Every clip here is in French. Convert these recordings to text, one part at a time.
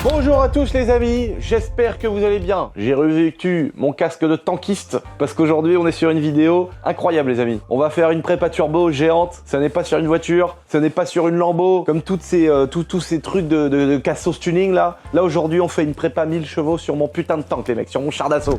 Bonjour à tous les amis, j'espère que vous allez bien. J'ai revêtu mon casque de tankiste parce qu'aujourd'hui on est sur une vidéo incroyable les amis. On va faire une prépa turbo géante, ce n'est pas sur une voiture, ce n'est pas sur une Lambo, comme tous ces trucs de cassos tuning là. Là aujourd'hui on fait une prépa 1000 chevaux sur mon putain de tank les mecs, sur mon char d'assaut.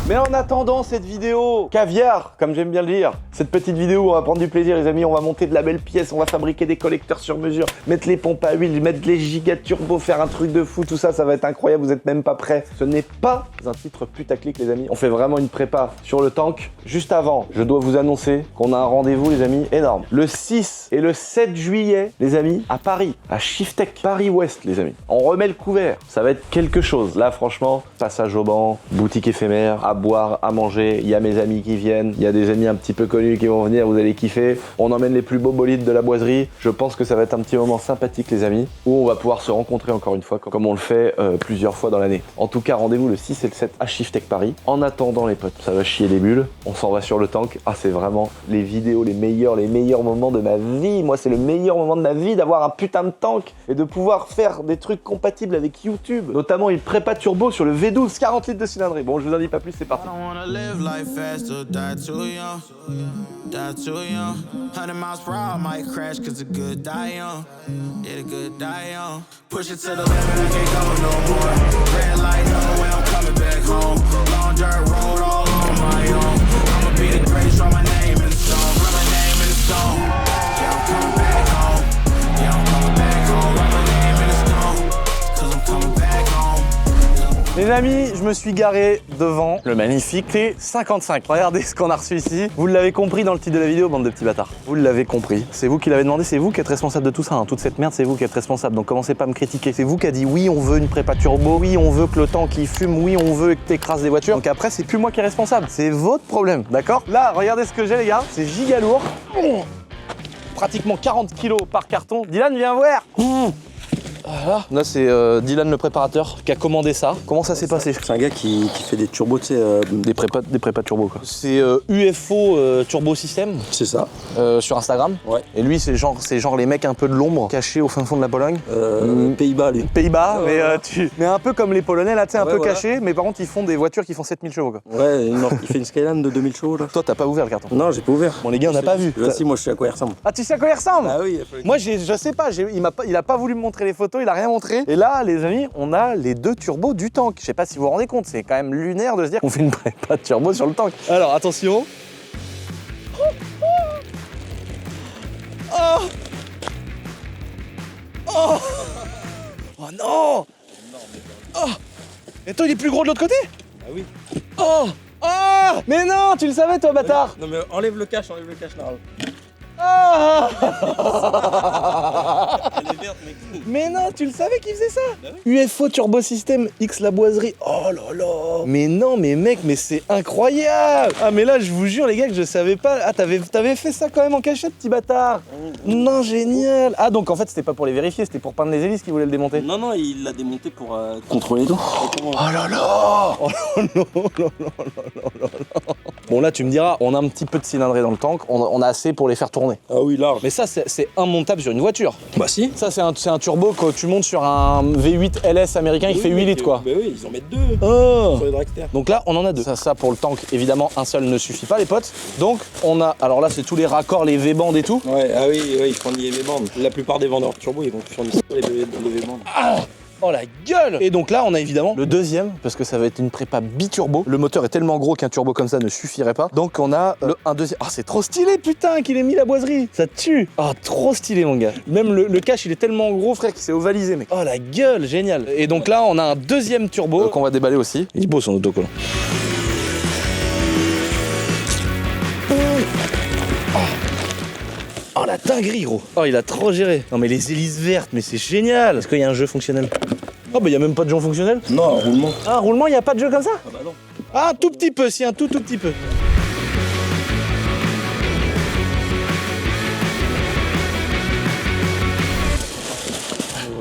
Mais en attendant cette vidéo caviar, comme j'aime bien le dire, cette petite vidéo où on va prendre du plaisir les amis, on va monter de la belle pièce, on va fabriquer des collecteurs sur mesure, mettre les pompes à huile, mettre les giga turbo, faire un truc de fou, tout ça, ça va être incroyable, vous êtes même pas prêts. Ce n'est pas un titre putaclic les amis, on fait vraiment une prépa sur le tank. Juste avant, je dois vous annoncer qu'on a un rendez-vous les amis énorme. Le 6 et le 7 juillet les amis, à Paris, à Shiftech, Paris-Ouest les amis. On remet le couvert, ça va être quelque chose. Là franchement, passage au banc, boutique éphémère, à boire, à manger, il y a mes amis qui viennent, il y a des amis un petit peu connus qui vont venir, vous allez kiffer. On emmène les plus beaux bolides de la boiserie. Je pense que ça va être un petit moment sympathique les amis, où on va pouvoir se rencontrer encore une fois, comme on le fait plusieurs fois dans l'année. En tout cas, rendez-vous le 6 et le 7 à Shiftech Paris. En attendant les potes, ça va chier des bulles, on s'en va sur le tank. Ah c'est vraiment les vidéos, les meilleurs moments de ma vie. Moi c'est le meilleur moment de ma vie d'avoir un putain de tank et de pouvoir faire des trucs compatibles avec YouTube, notamment une prépa turbo sur le V12 40 litres de cylindrée. Bon je vous en dis pas plus, c'est parti. I don't wanna live life fast or die too young. Die too young. 100 miles per hour, might crash cause the good die young. Yeah, the good die young. Push it to the limit, I can't go no more. Red light, no way, I'm coming back home. Long dirt road, all on my own. I'ma be the greatest, draw my name in the stone. Write my name in the stone. Yeah, I'm coming back home. Yeah, I'm coming back home. Write my name in the stone. Cause I'm coming back home. Les amis, je me suis garé devant le magnifique T55. Regardez ce qu'on a reçu ici. Vous l'avez compris dans le titre de la vidéo, bande de petits bâtards. Vous l'avez compris. C'est vous qui l'avez demandé, c'est vous qui êtes responsable de tout ça. Hein. Toute cette merde, c'est vous qui êtes responsable. Donc commencez pas à me critiquer. C'est vous qui a dit oui, on veut une prépa turbo, oui, on veut que le tank il fume, oui, on veut que t'écrases des voitures. Donc après, c'est plus moi qui est responsable. C'est votre problème, d'accord? Là, regardez ce que j'ai les gars. C'est giga lourd. Pratiquement 40 kilos par carton. Dylan, viens voir. Voilà. Là c'est Dylan le préparateur qui a commandé ça. Comment ça s'est passé? C'est un gars qui fait des turbos, tu sais. Des prépas turbo quoi. C'est UFO Turbo System. C'est ça. Sur Instagram. Ouais. Et lui c'est genre les mecs un peu de l'ombre cachés au fin fond de la Pologne. Pays-Bas lui. Pays-Bas, Ouais, mais un peu comme les Polonais là, tu sais, un Ouais, peu voilà. cachés, mais par contre ils font des voitures qui font 7000 chevaux quoi. Ouais, il fait une Skyline de 2000 chevaux là. Toi t'as pas ouvert le carton? Non, j'ai pas ouvert. Bon les gars on n'a pas vu. Là, si, moi je sais à quoi il ressemble. Ah tu sais à quoi il ressemble? Ah oui. Moi je sais pas, il a pas voulu me montrer les photos, il a rien montré. Et là les amis, on a les deux turbos du tank. Je sais pas si vous vous rendez compte, c'est quand même lunaire de se dire qu'on fait une prépa de turbo sur le tank. Alors attention. Oh oh oh non. Oh. Et toi il est plus gros de l'autre côté? Ah oui. Oh oh. Mais non, tu le savais toi bâtard. Non mais enlève le cache là. Ah. Elle est verte mec. Mais non, tu le savais qu'il faisait ça? UFO Turbo System X la boiserie. Oh là là. Mais non, mais mec, mais c'est incroyable. Ah mais là, je vous jure les gars que je savais pas. Ah t'avais fait ça quand même en cachette, petit bâtard. Non, génial. Ah donc en fait c'était pas pour les vérifier, c'était pour peindre les hélices qu'il voulait le démonter. Non, il l'a démonté pour contrôler tout. Oh là là. Oh là là là là là. Bon là tu me diras, on a un petit peu de cylindrée dans le tank, on a assez pour les faire tourner. Ah oui, large. Mais ça c'est immontable sur une voiture. Bah si. Ça c'est un turbo que tu montes sur un V8 LS américain, il fait 8 litres quoi. Bah oui, ils en mettent deux Oh. sur les dragsters. Donc là on en a deux. Ça pour le tank, évidemment un seul ne suffit pas les potes. Donc on a, alors là c'est tous les raccords, les V-bandes et tout. Ouais, ah oui, ils fournissent les V-bandes. La plupart des vendeurs turbo, ils vont fournir les V-bandes. Oh la gueule! Et donc là on a évidemment le deuxième, parce que ça va être une prépa biturbo. Le moteur est tellement gros qu'un turbo comme ça ne suffirait pas. Donc on a un deuxième. Ah c'est trop stylé putain qu'il ait mis la boiserie! Ça tue! Ah trop stylé mon gars. Même le cache il est tellement gros frère qu'il s'est ovalisé mec. Oh la gueule, génial! Et donc là on a un deuxième turbo qu'on va déballer aussi. Il est beau son autocollant. Oh la dinguerie gros. Oh il a trop géré. Non mais les hélices vertes, mais c'est génial. Est-ce qu'il y a un jeu fonctionnel? Oh bah il y a même pas de jeu fonctionnel. Non, roulement. Ah roulement, il y a pas de jeu comme ça? Ah bah non. Ah un tout petit peu, si un tout petit peu.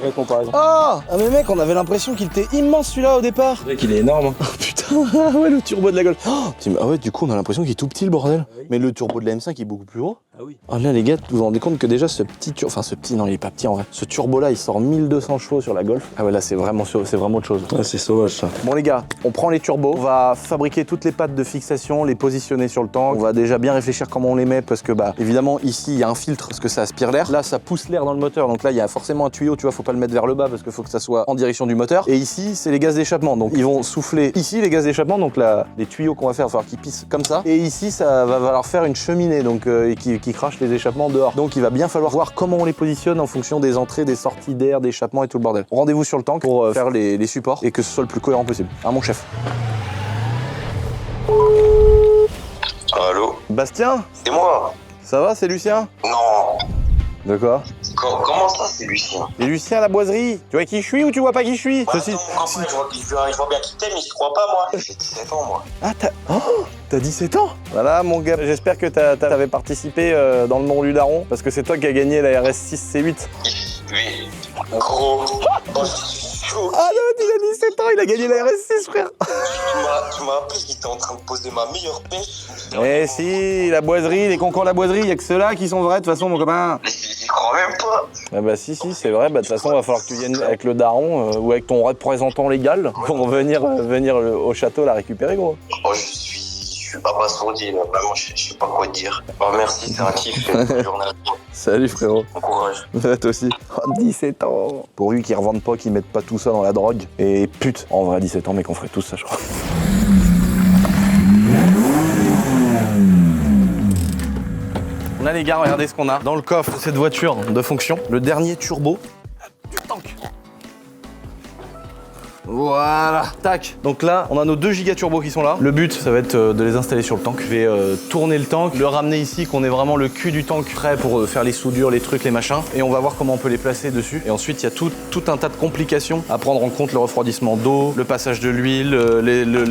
Vraie comparaison. Ah mais mec, on avait l'impression qu'il était immense celui-là au départ. C'est vrai qu'il est énorme. Hein. Oh putain, ah ouais le turbo de la Golf. Oh, ah ouais du coup on a l'impression qu'il est tout petit le bordel. Oui. Mais le turbo de la M5 il est beaucoup plus gros. Ah oui. Oh là les gars, vous vous rendez compte que déjà ce petit enfin ce petit, non il est pas petit en vrai. Ce turbo là il sort 1200 chevaux sur la Golf. Ah ouais là c'est vraiment autre chose. Ah, c'est sauvage ça. Bon les gars, on prend les turbos, on va fabriquer toutes les pattes de fixation, les positionner sur le tank. On va déjà bien réfléchir comment on les met parce que bah évidemment ici il y a un filtre parce que ça aspire l'air. Là ça pousse l'air dans le moteur donc là il y a forcément un tuyau, tu vois, faut pas le mettre vers le bas parce qu'il faut que ça soit en direction du moteur. Et ici c'est les gaz d'échappement donc ils vont souffler ici les gaz d'échappement donc là les tuyaux qu'on va faire il va falloir qu'ils pissent comme ça. Et ici ça va falloir faire une cheminée donc qui crache les échappements dehors. Donc il va bien falloir voir comment on les positionne en fonction des entrées, des sorties d'air, d'échappement et tout le bordel. Rendez-vous sur le tank pour faire les supports et que ce soit le plus cohérent possible. Hein mon chef. Allô? Bastien? C'est moi? Ça va, c'est Lucien? Non. De quoi? Comment ça, c'est Lucien? Et Lucien à la boiserie. Tu vois qui je suis ou tu vois pas qui je suis? Attends, je vois bien qui t'aime, mais je crois pas, moi. J'ai 17 ans, moi. Ah, t'as 17 ans? Voilà, mon gars, j'espère que t'avais participé dans le nom du daron, parce que c'est toi qui as gagné la RS6 C8. Oui. Gros. Oh, c'est chaud. Ah non, il a 17 ans, il a gagné la RS6, frère. Tu m'as appelé, j'étais en train de poser ma meilleure pêche. Eh si, la boiserie, les concours de la boiserie, il y a que ceux-là qui sont vrais, de toute façon, mon copain. J'y crois même pas. Ah bah si, c'est vrai, bah de toute façon, il va falloir que tu viennes avec le daron ou avec ton représentant légal pour venir au château la récupérer, gros. Oh, je suis abasourdi, là. Vraiment, je sais pas quoi te dire. Oh, merci, c'est un kiff. Bonne journée à toi. Salut, frérot. Bon courage. Toi aussi. Oh, 17 ans. Pourvu qu'ils revendent pas, qu'ils mettent pas tout ça dans la drogue. Et pute, en vrai, 17 ans, mais qu'on ferait tous ça, je crois. Là, les gars, regardez ce qu'on a dans le coffre de cette voiture de fonction. Le dernier turbo du tank. Voilà, tac. Donc là, on a nos 2 giga turbo qui sont là. Le but, ça va être de les installer sur le tank. Je vais tourner le tank, le ramener ici, qu'on ait vraiment le cul du tank prêt pour faire les soudures, les trucs, les machins. Et on va voir comment on peut les placer dessus. Et ensuite, il y a tout un tas de complications à prendre en compte. Le refroidissement d'eau, le passage de l'huile,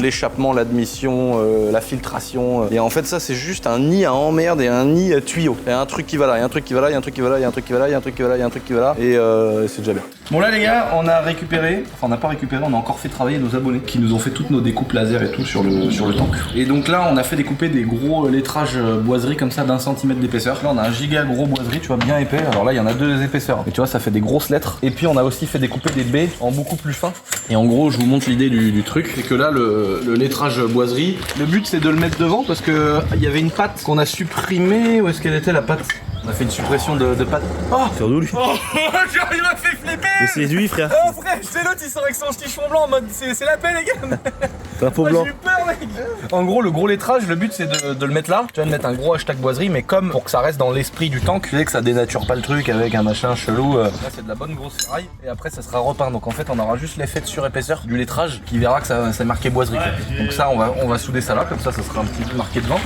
l'échappement, l'admission, la filtration. Et en fait, ça, c'est juste un nid à emmerde et un nid à tuyau. Il y a un truc qui va là, il y a un truc qui va là, il y a un truc qui va là, il y a un truc qui va là, il y a un truc qui va là, il y a un truc qui va là. Et c'est déjà bien. Bon là, les gars, on a récupéré, enfin on n'a pas récupéré, on a encore fait travailler nos abonnés qui nous ont fait toutes nos découpes laser et tout sur le tank. Et donc là on a fait découper des gros lettrages boiserie comme ça d'1 centimètre d'épaisseur. Là on a un giga gros boiserie, tu vois, bien épais. Alors là il y en a 2 épaisseurs. Et tu vois ça fait des grosses lettres. Et puis on a aussi fait découper des baies en beaucoup plus fin. Et en gros je vous montre l'idée du truc. C'est que là le lettrage boiserie, le but c'est de le mettre devant parce que il y avait une patte qu'on a supprimée. Où est-ce qu'elle était la patte? On a fait une suppression de patte. Oh, C'est d'où lui? oh il m'a fait flipper. Mais c'est lui, frère. Oh frère, c'est l'autre, il sort avec son stichon blanc en mode c'est la paix les gars. C'est un faux Moi, blanc. j'ai eu peur mec. En gros le gros lettrage, le but c'est de le mettre là. Tu vas mettre un gros hashtag boiserie mais comme pour que ça reste dans l'esprit du tank. Tu sais que ça dénature pas le truc avec un machin chelou. Là c'est de la bonne grosse ferraille et après ça sera repeint. Donc en fait on aura juste l'effet de surépaisseur du lettrage qui verra que ça c'est marqué boiserie. Donc ça on va souder ça là, comme ça sera un petit peu marqué devant.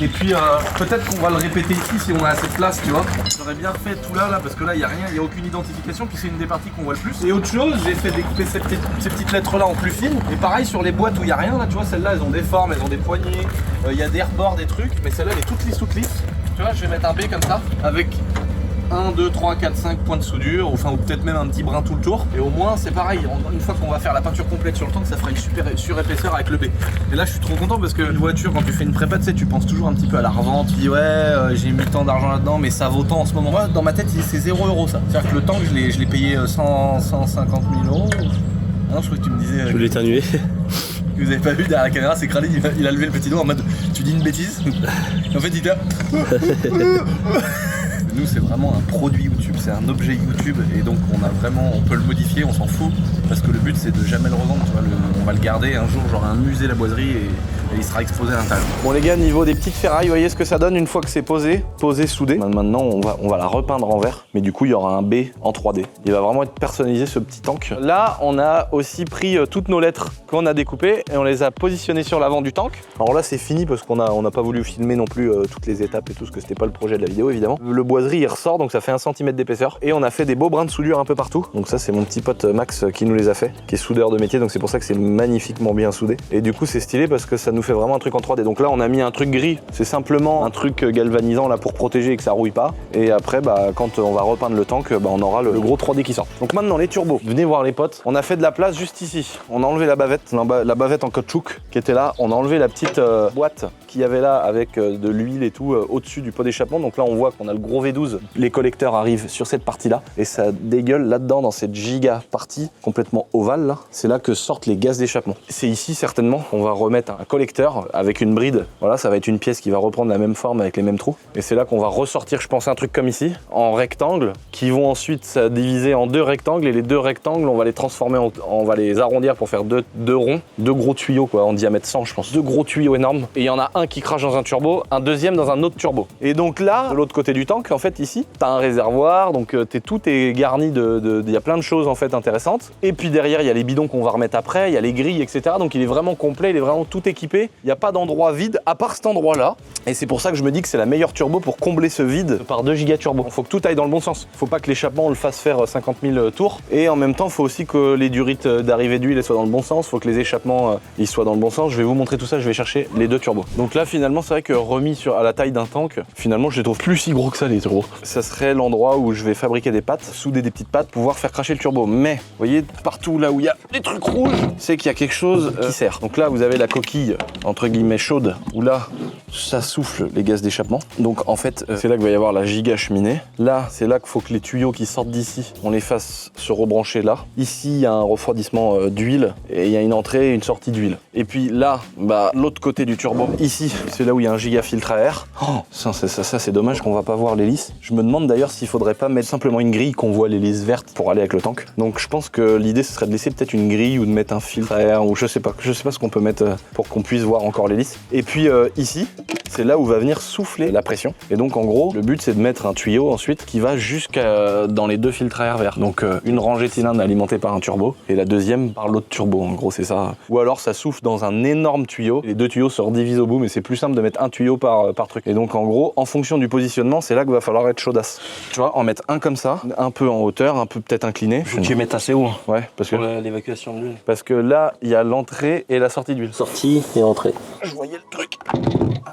Et puis peut-être qu'on va le répéter ici si on a assez de place, tu vois. J'aurais bien fait tout là parce que là il y a rien, il y a aucune identification, puis c'est une des parties qu'on voit le plus. Et autre chose, j'ai fait découper ces petites lettres là en plus fines. Et pareil sur les boîtes où il y a rien là, tu vois, celles-là elles ont des formes, elles ont des poignées, il y a des rebords, des trucs, mais celle-là elle est toute lisse. Tu vois, je vais mettre un B comme ça avec 1, 2, 3, 4, 5 points de soudure, enfin, ou peut-être même un petit brin tout le tour. Et au moins, c'est pareil, une fois qu'on va faire la peinture complète sur le tank, ça fera une super surépaisseur avec le B. Et là, je suis trop content parce qu'une voiture, quand tu fais une prépa, tu sais, tu penses toujours un petit peu à la revente. Tu dis, ouais, j'ai mis tant d'argent là-dedans, mais ça vaut tant en ce moment. Moi, dans ma tête, c'est 0 € ça. C'est-à-dire que le tank, je l'ai payé 150 000 €. Ah non, je crois que tu me disais. Je voulais éternuer. Que vous avez pas vu derrière la caméra, c'est Khalid, il a levé le petit doigt en mode, tu dis une bêtise. En fait, il était là. Nous c'est vraiment un produit YouTube, c'est un objet YouTube et donc on peut le modifier, on s'en fout parce que le but c'est de jamais le revendre, tu vois, on va le garder un jour, genre un musée la boiserie et il sera exposé à l'intérieur. Bon les gars, niveau des petites ferrailles, vous voyez ce que ça donne une fois que c'est posé, soudé. Maintenant on va la repeindre en vert, mais du coup il y aura un B en 3D. Il va vraiment être personnalisé ce petit tank. Là on a aussi pris toutes nos lettres qu'on a découpées et on les a positionnées sur l'avant du tank. Alors là c'est fini parce qu'on n'a pas voulu filmer non plus toutes les étapes et tout, parce que c'était pas le projet de la vidéo évidemment. Le boiserie boiserie il ressort, donc ça fait 1 cm d'épaisseur. Et on a fait des beaux brins de soudure un peu partout. Donc ça c'est mon petit pote Max qui nous les a fait, qui est soudeur de métier, donc c'est pour ça que c'est magnifiquement bien soudé. Et du coup c'est stylé parce que ça nous fait vraiment un truc en 3D. Donc là on a mis un truc gris, c'est simplement un truc galvanisant là pour protéger et que ça rouille pas. Et après bah quand on va repeindre le tank, bah on aura le gros 3D qui sort. Donc maintenant les turbos, venez voir les potes. On a fait de la place juste ici. On a enlevé la bavette en caoutchouc qui était là. On a enlevé la petite boîte qu'il y avait là avec de l'huile et tout au-dessus du pot d'échappement. Donc là on voit qu'on a le gros V12. Les collecteurs arrivent sur cette partie là et ça dégueule là-dedans dans cette giga partie complètement ovale là. C'est là que sortent les gaz d'échappement. C'est ici certainement qu'on va remettre un collecteur avec une bride. Voilà, ça va être une pièce qui va reprendre la même forme avec les mêmes trous. Et c'est là qu'on va ressortir, je pense, un truc comme ici, en rectangle, qui vont ensuite se diviser en 2 rectangles. Et les 2 rectangles, on va les transformer, on va les arrondir pour faire deux ronds, 2 gros tuyaux quoi, en diamètre 100 je pense. 2 gros tuyaux énormes. Et il y en a un qui crache dans un turbo, un deuxième dans un autre turbo. Et donc là, de l'autre côté du tank, en fait ici, t'as un réservoir, donc tout est garni il y a plein de choses en fait intéressantes. Et puis derrière, il y a les bidons qu'on va remettre après, il y a les grilles, etc. Donc il est vraiment complet, il est vraiment tout équipé. Il n'y a pas d'endroit vide à part cet endroit-là. Et c'est pour ça que je me dis que c'est la meilleure turbo pour combler ce vide par 2 giga turbo. Il faut que tout aille dans le bon sens. Il faut pas que l'échappement on le fasse faire 50 000 tours. Et en même temps, il faut aussi que les durites d'arrivée d'huile soient dans le bon sens. Il faut que les échappements ils soient dans le bon sens. Je vais vous montrer tout ça, je vais chercher les 2 turbos. Donc là finalement, c'est vrai que remis à la taille d'un tank, finalement je les trouve plus si gros que ça les turbos. Ça serait l'endroit où je vais fabriquer des pattes, souder des petites pattes, pouvoir faire cracher le turbo. Mais, vous voyez, partout là où il y a des trucs rouges, c'est qu'il y a quelque chose qui sert. Donc là, vous avez la coquille, entre guillemets, chaude, où là, ça souffle les gaz d'échappement. Donc en fait, c'est là qu'il va y avoir la giga cheminée. Là, c'est là qu'il faut que les tuyaux qui sortent d'ici, on les fasse se rebrancher là. Ici, il y a un refroidissement d'huile et il y a une entrée et une sortie d'huile. Et puis là, bah, l'autre côté du turbo, ici, c'est là où il y a un giga filtre à air. Oh, ça c'est dommage qu'on va pas voir l'hélice. Je me demande d'ailleurs s'il faudrait pas mettre simplement une grille qu'on voit l'hélice verte pour aller avec le tank. Donc je pense que l'idée ce serait de laisser peut-être une grille ou de mettre un filtre à air ou je sais pas ce qu'on peut mettre pour qu'on puisse voir encore l'hélice. Et puis ici, c'est là où va venir souffler la pression. Et donc en gros, le but c'est de mettre un tuyau ensuite qui va jusqu'à dans les 2 filtres à air verts. Donc une rangée de cylindres alimentée par un turbo et la deuxième par l'autre turbo. En gros c'est ça. Ou alors ça souffle dans un énorme tuyau. Les 2 tuyaux se redivisent au bout, mais c'est plus simple de mettre un tuyau par truc. Et donc en gros, en fonction du positionnement, c'est là qu'il va falloir être chaudasse. Tu vois, en mettre un comme ça, un peu en hauteur, un peu peut-être incliné. Faut que tu mettes assez haut Ouais, parce que pour l'évacuation de l'huile. Parce que là, il y a l'entrée et la sortie d'huile. Sortie et entrée. Je voyais le truc.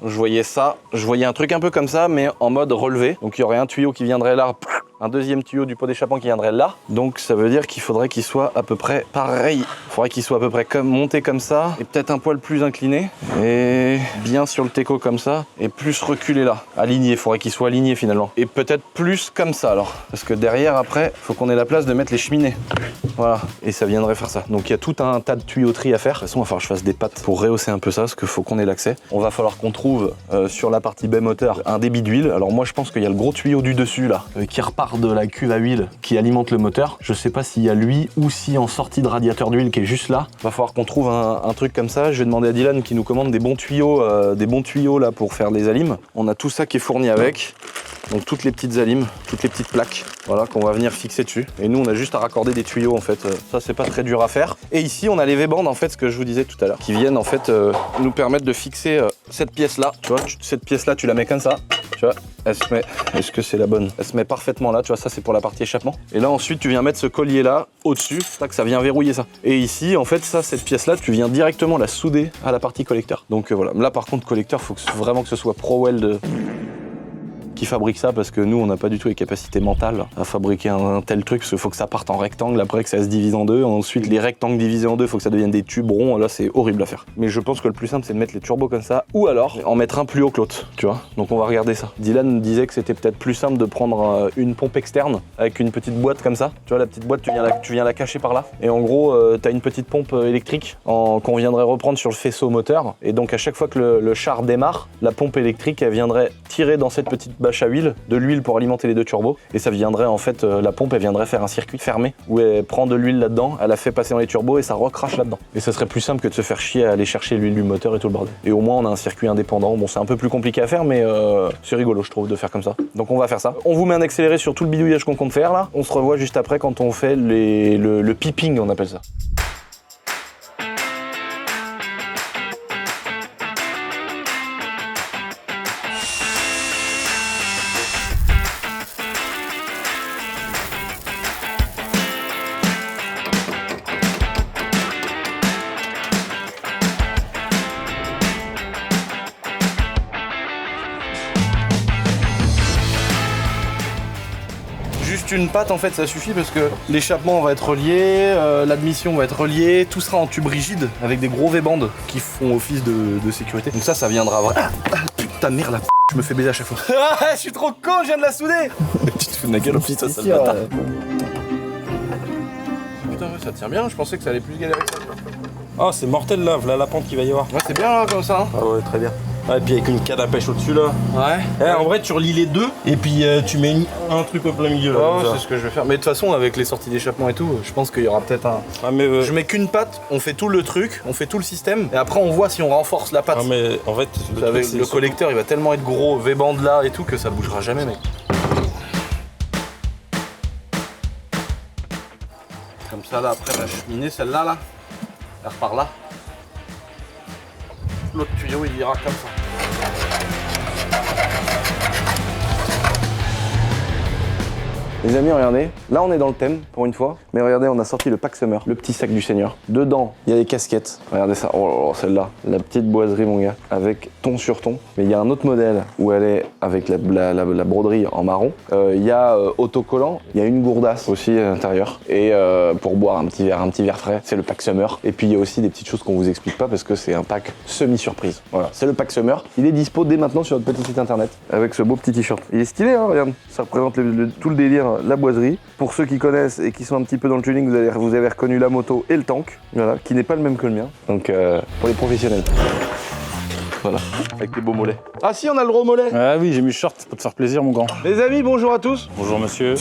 Je voyais ça. Je voyais un truc un peu comme ça, mais en mode relevé. Donc il y aurait un tuyau qui viendrait là, un deuxième tuyau du pot d'échappement qui viendrait là. Donc ça veut dire qu'il faudrait qu'il soit à peu près pareil. Il faudrait qu'il soit à peu près monté comme ça, et peut-être un poil plus incliné, et bien sur le teco comme ça, et plus reculé là. Aligné, il faudrait qu'il soit aligné finalement. Et peut-être plus comme ça alors. Parce que derrière, après, il faut qu'on ait la place de mettre les cheminées. Voilà, et ça viendrait faire ça. Donc il y a tout un tas de tuyauterie à faire. De toute façon, il va falloir que je fasse des pattes pour rehausser un peu ça, parce qu'il faut qu'on ait l'accès. On va falloir qu'on trouve sur la partie baie moteur un débit d'huile. Alors moi, je pense qu'il y a le gros tuyau du dessus là, qui repart de la cuve à huile qui alimente le moteur. Je sais pas s'il y a lui ou si en sortie de radiateur d'huile qui est juste là. Va falloir qu'on trouve un truc comme ça. Je vais demander à Dylan qui nous commande des bons tuyaux là pour faire les alimes. On a tout ça qui est fourni avec. Donc toutes les petites alimes, toutes les petites plaques, voilà, qu'on va venir fixer dessus. Et nous on a juste à raccorder des tuyaux en fait. Ça c'est pas très dur à faire. Et ici on a les V-bandes en fait, ce que je vous disais tout à l'heure, qui viennent en fait nous permettre de fixer cette pièce là. Tu vois, cette pièce là tu la mets comme ça. Tu vois, elle se met, est-ce que c'est la bonne? Elle se met parfaitement là, tu vois, ça c'est pour la partie échappement. Et là ensuite tu viens mettre ce collier là au-dessus, tac, ça vient verrouiller ça. Et ici en fait ça, cette pièce là, tu viens directement la souder à la partie collecteur. Donc voilà, là par contre collecteur, faut vraiment que ce soit ProWeld qui fabrique ça, parce que nous on n'a pas du tout les capacités mentales à fabriquer un tel truc, parce qu'il faut que ça parte en rectangle, après que ça se divise en deux, ensuite les rectangles divisés en deux, il faut que ça devienne des tubes ronds, là c'est horrible à faire. Mais je pense que le plus simple c'est de mettre les turbos comme ça, ou alors en mettre un plus haut que l'autre, tu vois. Donc on va regarder ça. Dylan disait que c'était peut-être plus simple de prendre une pompe externe avec une petite boîte comme ça, tu vois, la petite boîte tu viens la cacher par là, et en gros t'as une petite pompe électrique qu'on viendrait reprendre sur le faisceau moteur, et donc à chaque fois que le char démarre, la pompe électrique elle viendrait tirer dans cette petite bâche à huile, de l'huile pour alimenter les 2 turbos, et ça viendrait en fait, la pompe elle viendrait faire un circuit fermé où elle prend de l'huile là-dedans, elle la fait passer dans les turbos et ça recrache là-dedans. Et ça serait plus simple que de se faire chier à aller chercher l'huile du moteur et tout le bordel. Et au moins on a un circuit indépendant. Bon, c'est un peu plus compliqué à faire, mais c'est rigolo je trouve de faire comme ça. Donc on va faire ça. On vous met un accéléré sur tout le bidouillage qu'on compte faire là. On se revoit juste après quand on fait le piping, on appelle ça. Juste une patte en fait ça suffit parce que l'échappement va être relié, l'admission va être reliée, tout sera en tube rigide avec des gros V-bandes qui font office de sécurité. Donc ça viendra vraiment. Putain merde la p***, je me fais baiser à chaque fois. Je suis trop con, je viens de la souder. Tu te fous de ma gueule, putain ça le bâtard. Putain ouais, ça tient bien, je pensais que ça allait plus galérer que ça. Oh, c'est mortel là, voilà la pente qu'il va y avoir. Ouais c'est bien là comme ça. Hein. Ah ouais, très bien. Ah, et puis avec une canne à pêche au-dessus là. Ouais. En vrai, tu relis les deux et puis tu mets un truc au plein milieu. Là, Ouais, c'est ce que je vais faire. Mais de toute façon, avec les sorties d'échappement et tout, je pense qu'il y aura peut-être un. Ah, mais Je mets qu'une patte, on fait tout le truc, on fait tout le système, et après on voit si on renforce la patte. Ah, mais en fait, Avec le collecteur, il va tellement être gros, V-band là et tout, que ça bougera jamais, mec. Comme ça, là, après la cheminée, celle-là, là, elle repart là. L'autre tuyau, il ira comme ça. Les amis, regardez, là on est dans le thème pour une fois, mais regardez, on a sorti le Pack Summer, le petit sac du Seigneur. Dedans, il y a des casquettes. Regardez ça, oh là là, celle-là, la petite boiserie mon gars, avec ton sur ton. Mais il y a un autre modèle où elle est avec la broderie en marron. Il y a autocollant, il y a une gourdasse aussi à l'intérieur. Et pour boire un petit verre frais, c'est le Pack Summer. Et puis il y a aussi des petites choses qu'on vous explique pas parce que c'est un pack semi-surprise. Voilà, c'est le Pack Summer. Il est dispo dès maintenant sur notre petit site internet avec ce beau petit t-shirt. Il est stylé, hein, regarde. Ça représente tout le délire. La boiserie. Pour ceux qui connaissent et qui sont un petit peu dans le tuning, vous avez reconnu la moto et le tank, voilà, qui n'est pas le même que le mien. Donc pour les professionnels. Voilà, avec des beaux mollets. Ah si, on a le gros mollet. Ah oui, j'ai mis le short pour te faire plaisir, mon grand. Les amis, bonjour à tous. Bonjour, monsieur.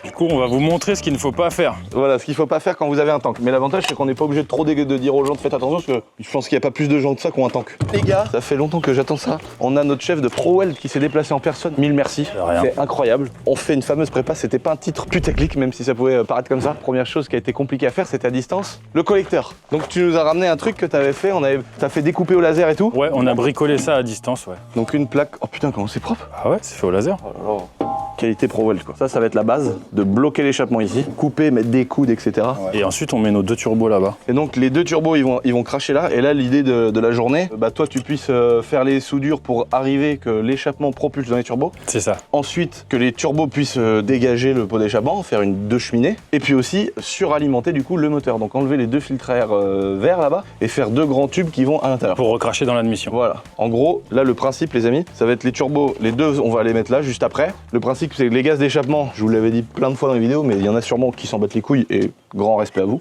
Du coup, on va vous montrer ce qu'il ne faut pas faire. Voilà, ce qu'il faut pas faire quand vous avez un tank. Mais l'avantage, c'est qu'on n'est pas obligé de trop de dire aux gens de faites attention, parce que je pense qu'il n'y a pas plus de gens que ça qui ont un tank. Les gars, ça fait longtemps que j'attends ça. On a notre chef de ProWeld qui s'est déplacé en personne. Mille merci. C'est incroyable. On fait une fameuse prépa. C'était pas un titre putaclic, même si ça pouvait paraître comme ça. Première chose qui a été compliquée à faire, c'était à distance. Le collecteur. Donc tu nous as ramené un truc que t'avais fait. T'as fait découper au laser et tout. Ouais, on a bricolé ça à distance, ouais. Donc une plaque. Oh putain, comment c'est propre. Ah ouais, c'est fait au laser. Oh là là. Qualité ProWeld quoi. Ça va être la base de bloquer l'échappement ici, couper, mettre des coudes, etc. Ouais. Et ensuite on met nos deux turbos là-bas. Et donc les deux turbos ils vont cracher là. Et là l'idée de la journée, bah toi tu puisses faire les soudures pour arriver que l'échappement propulse dans les turbos. C'est ça. Ensuite que les turbos puissent dégager le pot d'échappement, faire deux cheminées. Et puis aussi suralimenter du coup le moteur. Donc enlever les deux filtres à air verts là-bas et faire deux grands tubes qui vont à l'intérieur. Pour recracher dans l'admission. Voilà. En gros, là le principe les amis, ça va être les turbos, les deux on va les mettre là juste après. Le principe c'est que les gaz d'échappement, je vous l'avais dit plein de fois dans les vidéos, mais il y en a sûrement qui s'en battent les couilles et grand respect à vous.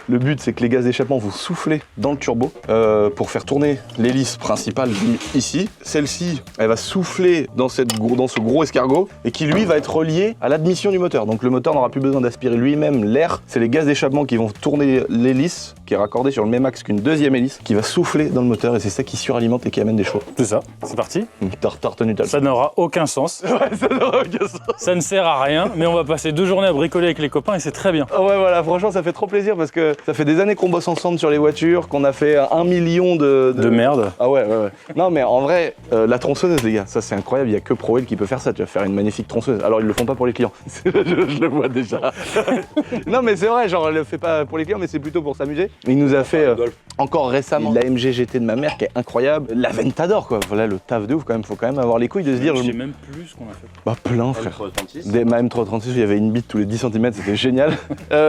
Le but c'est que les gaz d'échappement vous soufflez dans le turbo pour faire tourner l'hélice principale ici. Celle-ci, elle va souffler dans ce gros escargot et qui lui va être relié à l'admission du moteur. Donc le moteur n'aura plus besoin d'aspirer lui-même l'air. C'est les gaz d'échappement qui vont tourner l'hélice qui est raccordée sur le même axe qu'une deuxième hélice qui va souffler dans le moteur et c'est ça qui suralimente et qui amène des chevaux. C'est ça, c'est parti. T'as retenu ta leçon. Ça n'aura aucun sens. Ouais, ça n'aura aucun sens. Ça ne sert à rien, mais on va passer 2 journées à bricoler avec les copains et c'est très bien. Ouais voilà, franchement ça fait trop plaisir parce que ça fait des années qu'on bosse ensemble sur les voitures, qu'on a fait 1 million de merde. Ah ouais. Non mais en vrai, la tronçonneuse les gars, ça c'est incroyable, il n'y a que ProWeld qui peut faire ça, tu vas faire une magnifique tronçonneuse. Alors ils le font pas pour les clients, je le vois déjà. Non mais c'est vrai, genre elle le fait pas pour les clients mais c'est plutôt pour s'amuser. Il nous a fait encore récemment la MG GT de ma mère qui est incroyable, la Ventador quoi, voilà le taf de ouf quand même, faut quand même avoir les couilles de se dire... Je sais même plus ce qu'on a fait. Bah plein frère. Ma M336 il y avait une bite tous les 10 cm, c'était génial.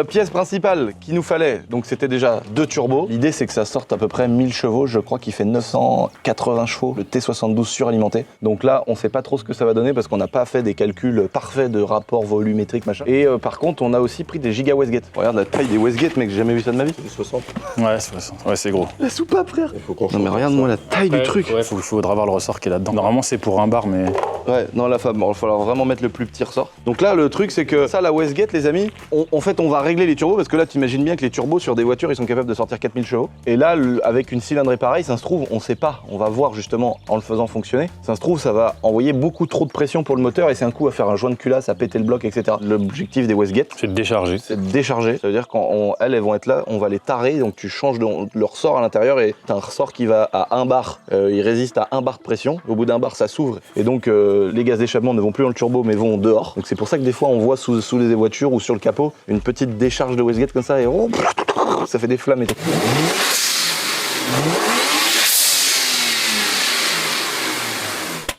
Pièce principale qu'il nous fallait, donc c'était déjà 2 turbos. L'idée c'est que ça sorte à peu près 1000 chevaux, je crois qu'il fait 980 chevaux, le T72 suralimenté. Donc là on sait pas trop ce que ça va donner parce qu'on n'a pas fait des calculs parfaits de rapport volumétrique machin. Et par contre on a aussi pris des giga Westgate. Regarde la taille des Westgate mec, j'ai jamais vu ça de ma vie. C'est 60. Ouais, 60. Ouais, c'est gros. La soupape frère. Non mais regarde-moi la taille du truc. Ouais, faudra voir le ressort qui est là-dedans. Normalement c'est pour un bar mais... Ouais, non la femme, il va falloir vraiment mettre le plus petit ressort. Donc là le truc c'est que ça la Westgate les amis, en fait on va régler les turbos parce que là t'imagines bien que les turbos sur des voitures ils sont capables de sortir 4000 chevaux. Et là avec une cylindrée pareille, ça se trouve, on sait pas, on va voir justement en le faisant fonctionner, ça se trouve ça va envoyer beaucoup trop de pression pour le moteur et c'est un coup à faire un joint de culasse, à péter le bloc etc. L'objectif des Westgate c'est de décharger. C'est de décharger, ça veut dire quand elles vont être là, on va les tarer, donc tu changes le ressort à l'intérieur et t'as un ressort qui va à 1 bar, il résiste à 1 bar de pression, au bout d'1 bar ça s'ouvre et donc les gaz d'échappement ne vont plus dans le turbo mais vont dehors. Donc c'est pour ça que des fois on voit sous les voitures ou sur le capot une petite décharge de Westgate comme ça et ça fait des flammes et tout.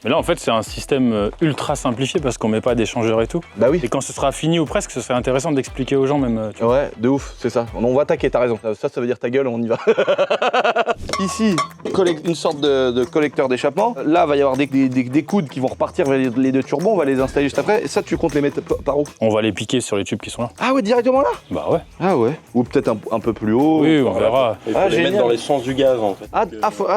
Mais là, en fait, c'est un système ultra simplifié parce qu'on met pas d'échangeur et tout. Bah oui. Et quand ce sera fini ou presque, ce serait intéressant d'expliquer aux gens même. Tu vois. Ouais, de ouf, c'est ça. On va attaquer, t'as raison. Ça veut dire ta gueule, on y va. Ici, une sorte de collecteur d'échappement. Là, va y avoir des coudes qui vont repartir vers les deux turbos. On va les installer juste après. Et ça, tu comptes les mettre par où? On va les piquer sur les tubes qui sont là. Ah ouais, directement là? Bah ouais. Ah ouais. Ou peut-être un peu plus haut. Oui, on verra. Il faut Ah, les génial. mettre dans les sens du gaz en fait.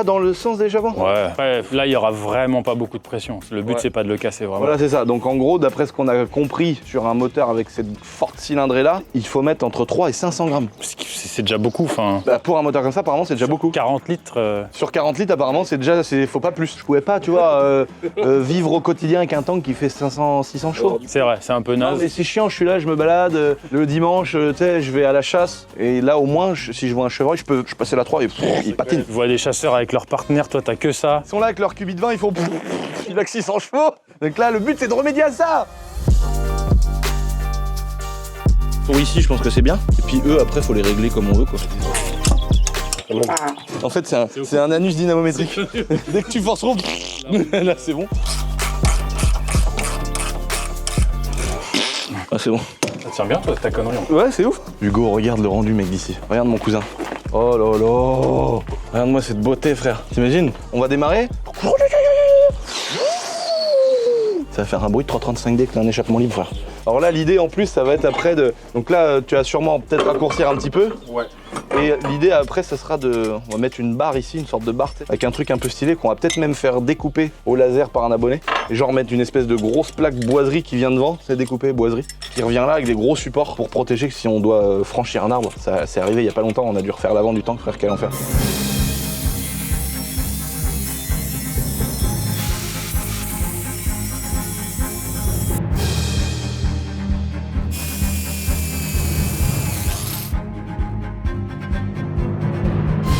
Dans le sens des échappements. Ouais. Après, là, il y aura vraiment pas beaucoup de pression. Le but, Ouais. c'est pas de le casser vraiment. Voilà, c'est ça. Donc en gros, d'après ce qu'on a compris sur un moteur avec cette forte cylindrée là, il faut mettre entre 3 et 500 grammes. C'est déjà beaucoup. Enfin, Bah, pour un moteur comme ça, apparemment, c'est déjà beaucoup. 40 litres. Sur 40 litres, apparemment, faut pas plus. Je pouvais pas, tu vois, vivre au quotidien avec un tank qui fait 500, 600 chevaux. C'est vrai, c'est un peu Non, naze. mais c'est chiant, je suis là, je me balade, le dimanche, tu sais, je vais à la chasse, et là, au moins, si je vois un chevreuil, je peux passer la 3 et il patine. Je vois des chasseurs avec leurs partenaires, toi, t'as que ça. Ils sont là avec leur cubit de vin, ils font il a que 600 chevaux. Donc là, le but, c'est de remédier à ça. Pour ici, je pense que c'est bien. Et puis eux, après, faut les régler comme on veut, quoi. En fait, c'est un anus dynamométrique. Dès que tu forces trop, là, c'est bon. Ah, c'est bon. Ça tient bien, toi, ta connerie. Ouais, c'est ouf. Hugo, regarde le rendu, mec, d'ici. Regarde mon cousin. Oh là là. Regarde-moi cette beauté, frère. T'imagines? On va démarrer. Ça va faire un bruit de 335D que t'as un échappement libre, frère. Alors là, l'idée en plus, ça va être après de... Donc là, tu vas sûrement peut-être raccourcir un petit peu. Ouais. Et l'idée après, ça sera de... On va mettre une barre ici, une sorte de barre, tu sais, avec un truc un peu stylé qu'on va peut-être même faire découper au laser par un abonné. Et genre mettre une espèce de grosse plaque boiserie qui vient devant, c'est découpé, boiserie, qui revient là avec des gros supports pour protéger que si on doit franchir un arbre. Ça, c'est arrivé il y a pas longtemps, on a dû refaire l'avant du tank, frère, quel enfer.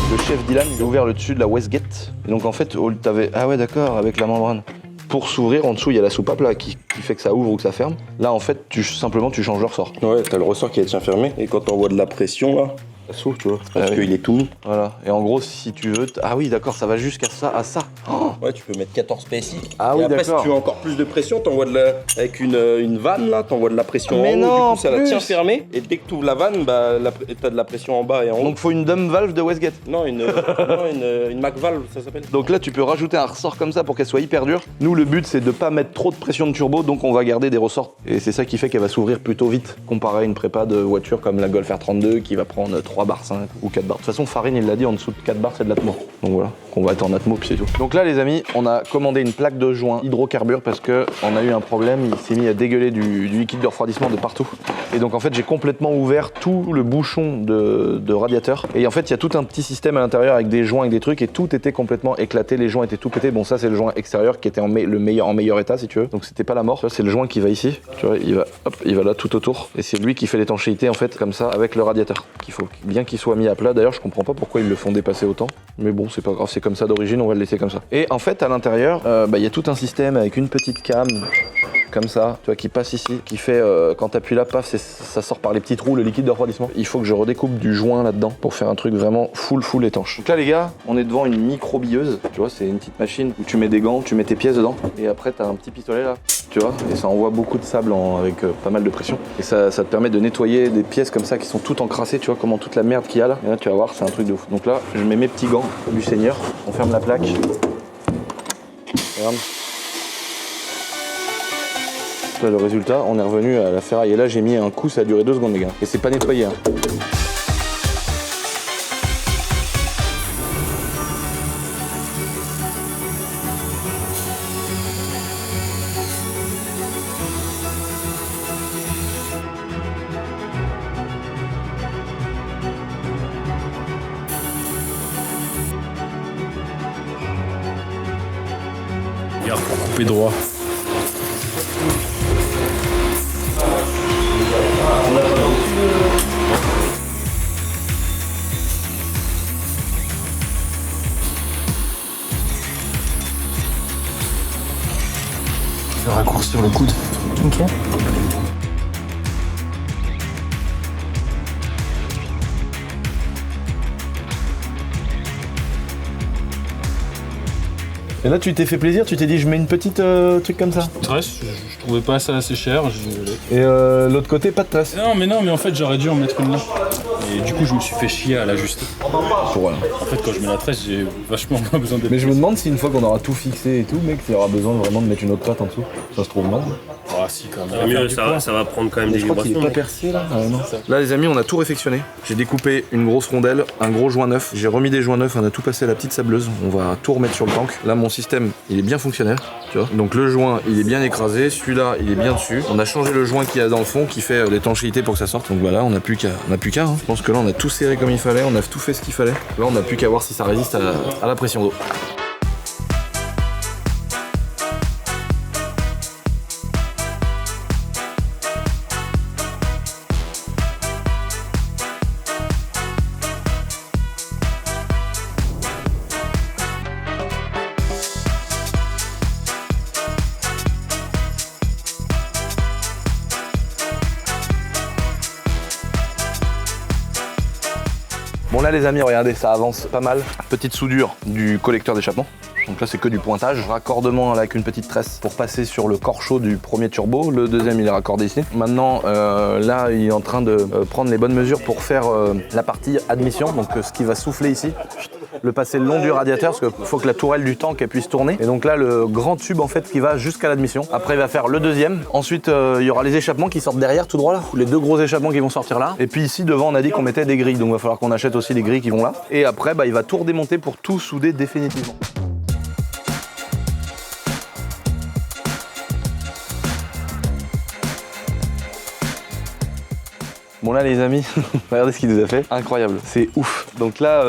Le chef Dylan, il a ouvert le dessus de la Westgate. Et donc en fait, t'avais... Ah ouais, d'accord, avec la membrane. Pour s'ouvrir, en dessous, il y a la soupape là qui fait que ça ouvre ou que ça ferme. Là, en fait, simplement, tu changes le ressort. Ouais, t'as le ressort qui est fermé. Et quand t'envoies de la pression là, ça s'ouvre, tu vois. Parce qu'il est tout mis. Voilà. Et en gros, si tu veux... Ah oui, d'accord, ça va jusqu'à ça, à ça. Oh, Ouais, tu peux mettre 14 PSI. Ah et oui, après, si d'accord. tu veux encore plus de pression, t'envoies avec une vanne là, t'envoies de la pression Mais en haut. non, Du coup, ça la plus. tient fermée. Et dès que tu ouvres la vanne, bah, t'as de la pression en bas et en haut. donc faut une dumb valve de Westgate. Non, une Mac valve, ça s'appelle. Donc là, tu peux rajouter un ressort comme ça pour qu'elle soit hyper dure. Nous, le but, c'est de pas mettre trop de pression de turbo, donc on va garder des ressorts. Et c'est ça qui fait qu'elle va s'ouvrir plutôt vite, comparé à une prépa de voiture comme la Golf R32 qui va prendre 3 bars 5 ou 4 bars. De toute façon, Farine, il l'a dit, en dessous de 4 bars, c'est de l'atmo. Donc voilà, qu'on va être en atmo, puis c'est tout. Donc là, les amis, on a commandé une plaque de joint hydrocarbure parce que on a eu un problème. Il s'est mis à dégueuler du liquide de refroidissement de partout. Et donc en fait, j'ai complètement ouvert tout le bouchon de radiateur. Et en fait, il y a tout un petit système à l'intérieur avec des joints, avec des trucs, et tout était complètement éclaté. Les joints étaient tout pétés. Bon, ça, c'est le joint extérieur qui était en meilleur état, si tu veux. Donc c'était pas la mort. Ça, c'est le joint qui va ici. Tu vois, il va là tout autour. Et c'est lui qui fait l'étanchéité, en fait, comme ça, avec le radiateur. Qu'il faut bien qu'il soit mis à plat. D'ailleurs, je comprends pas pourquoi ils le font dépasser autant. Mais bon, c'est pas grave, c'est comme ça d'origine, on va le laisser comme ça. Et en fait, à l'intérieur, il y a tout un système avec une petite cam, comme ça, tu vois, qui passe ici, qui fait, quand t'appuies là, paf, ça sort par les petits trous, le liquide de refroidissement. Il faut que je redécoupe du joint là-dedans pour faire un truc vraiment full étanche. Donc là, les gars, on est devant une micro-billeuse, tu vois, c'est une petite machine où tu mets des gants, tu mets tes pièces dedans, et après, t'as un petit pistolet là, tu vois, et ça envoie beaucoup de sable avec pas mal de pression. Et ça te permet de nettoyer des pièces comme ça qui sont toutes encrassées, tu vois, comment toute la merde qu'il y a là. Et là, tu vas voir, c'est un truc de ouf. Donc là, je mets mes petits gants du Seigneur, on ferme la plaque. Regarde. Là, le résultat, on est revenu à la ferraille. Et là, j'ai mis un coup, ça a duré 2 secondes, les gars. Et c'est pas nettoyé, hein. Regarde, pour couper droit. Je vais raccourcir le coude. Ok. Et là, tu t'es fait plaisir, tu t'es dit, je mets une petite truc comme ça. Tresse, je trouvais pas ça assez cher. Et l'autre côté, pas de tresse. Non, mais en fait, j'aurais dû en mettre une là. Et du coup, je me suis fait chier à l'ajuster. Voilà. En fait, quand je mets la tresse, j'ai vachement moins besoin de. Mais je me demande si une fois qu'on aura tout fixé et tout, mec, il y aura besoin vraiment de mettre une autre patte en dessous. Ça se trouve mal. Ah, si, quand même. Mieux, ça va prendre quand même des Je crois qu'il est vibrations. pas percé là. Non. Là, les amis, on a tout réfectionné. J'ai découpé une grosse rondelle, un gros joint neuf. J'ai remis des joints neufs, on a tout passé à la petite sableuse. On va tout remettre sur le tank. Là, mon système, il est bien fonctionnel. Tu vois. Donc le joint, il est bien écrasé. Celui-là, il est bien dessus. On a changé le joint qu'il y a dans le fond qui fait l'étanchéité pour que ça sorte. Donc voilà, on n'a plus qu'à. Hein. Je pense que là, on a tout serré comme il fallait. On a tout fait ce qu'il fallait. Là, on n'a plus qu'à voir si ça résiste à la pression d'eau. Bon là les amis, regardez, ça avance pas mal. Petite soudure du collecteur d'échappement. Donc là c'est que du pointage. Raccordement avec une petite tresse pour passer sur le corps chaud du premier turbo. Le deuxième il est raccordé ici. Maintenant là il est en train de prendre les bonnes mesures pour faire la partie admission. Donc ce qui va souffler ici. Le passer le long du radiateur parce qu'il faut que la tourelle du tank elle puisse tourner. Et donc là le grand tube en fait qui va jusqu'à l'admission. Après il va faire le deuxième. Ensuite il y aura les échappements qui sortent derrière tout droit là. Les deux gros échappements qui vont sortir là. Et puis ici devant on a dit qu'on mettait des grilles. Donc il va falloir qu'on achète aussi des grilles qui vont là. Et après il va tout redémonter pour tout souder définitivement. Bon là les amis, regardez ce qu'il nous a fait, incroyable, c'est ouf. Donc là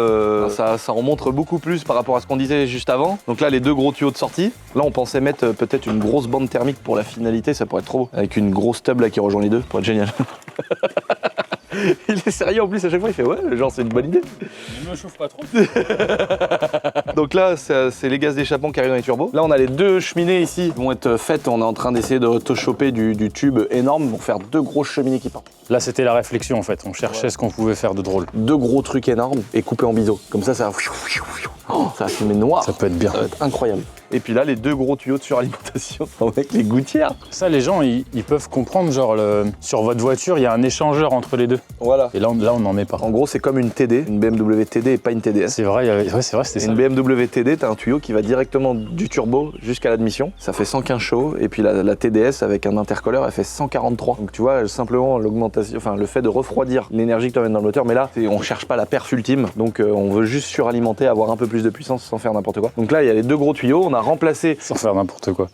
ça en montre beaucoup plus par rapport à ce qu'on disait juste avant. Donc là les deux gros tuyaux de sortie, là on pensait mettre peut-être une grosse bande thermique pour la finalité, ça pourrait être trop beau. Avec une grosse tub là qui rejoint les deux, pour être génial. Il est sérieux en plus à chaque fois, il fait ouais, genre c'est une bonne idée. Ne me chauffe pas trop. Donc là c'est les gaz d'échappement qui arrivent dans les turbos. Là on a les deux cheminées ici qui vont être faites, on est en train d'essayer de choper du tube énorme pour faire deux grosses cheminées qui partent. Là, c'était la réflexion en fait. On cherchait ce qu'on pouvait faire de drôle. Deux gros trucs énormes et coupés en biseau. Comme ça va... Oh, ça va filmer noir. Ça peut être bien. Ça va être incroyable. Et puis là, les deux gros tuyaux de suralimentation avec les gouttières. Ça, les gens, ils peuvent comprendre, genre, sur votre voiture, il y a un échangeur entre les deux. Voilà. Et là, on n'en met pas. En gros, c'est comme une TD, une BMW TD et pas une TDS. C'est vrai, c'est vrai, c'était ça. Une BMW TD, t'as un tuyau qui va directement du turbo jusqu'à l'admission. Ça fait 115 chevaux. Et puis la TDS, avec un intercolleur, elle fait 143. Donc tu vois, simplement l'augmentation, enfin le fait de refroidir l'énergie que tu emmènes dans le moteur. Mais là, on cherche pas la perf ultime. Donc on veut juste suralimenter, avoir un peu plus de puissance sans faire n'importe quoi. Donc là, il y a les deux gros tuyaux. On a remplacé. Sans faire n'importe quoi.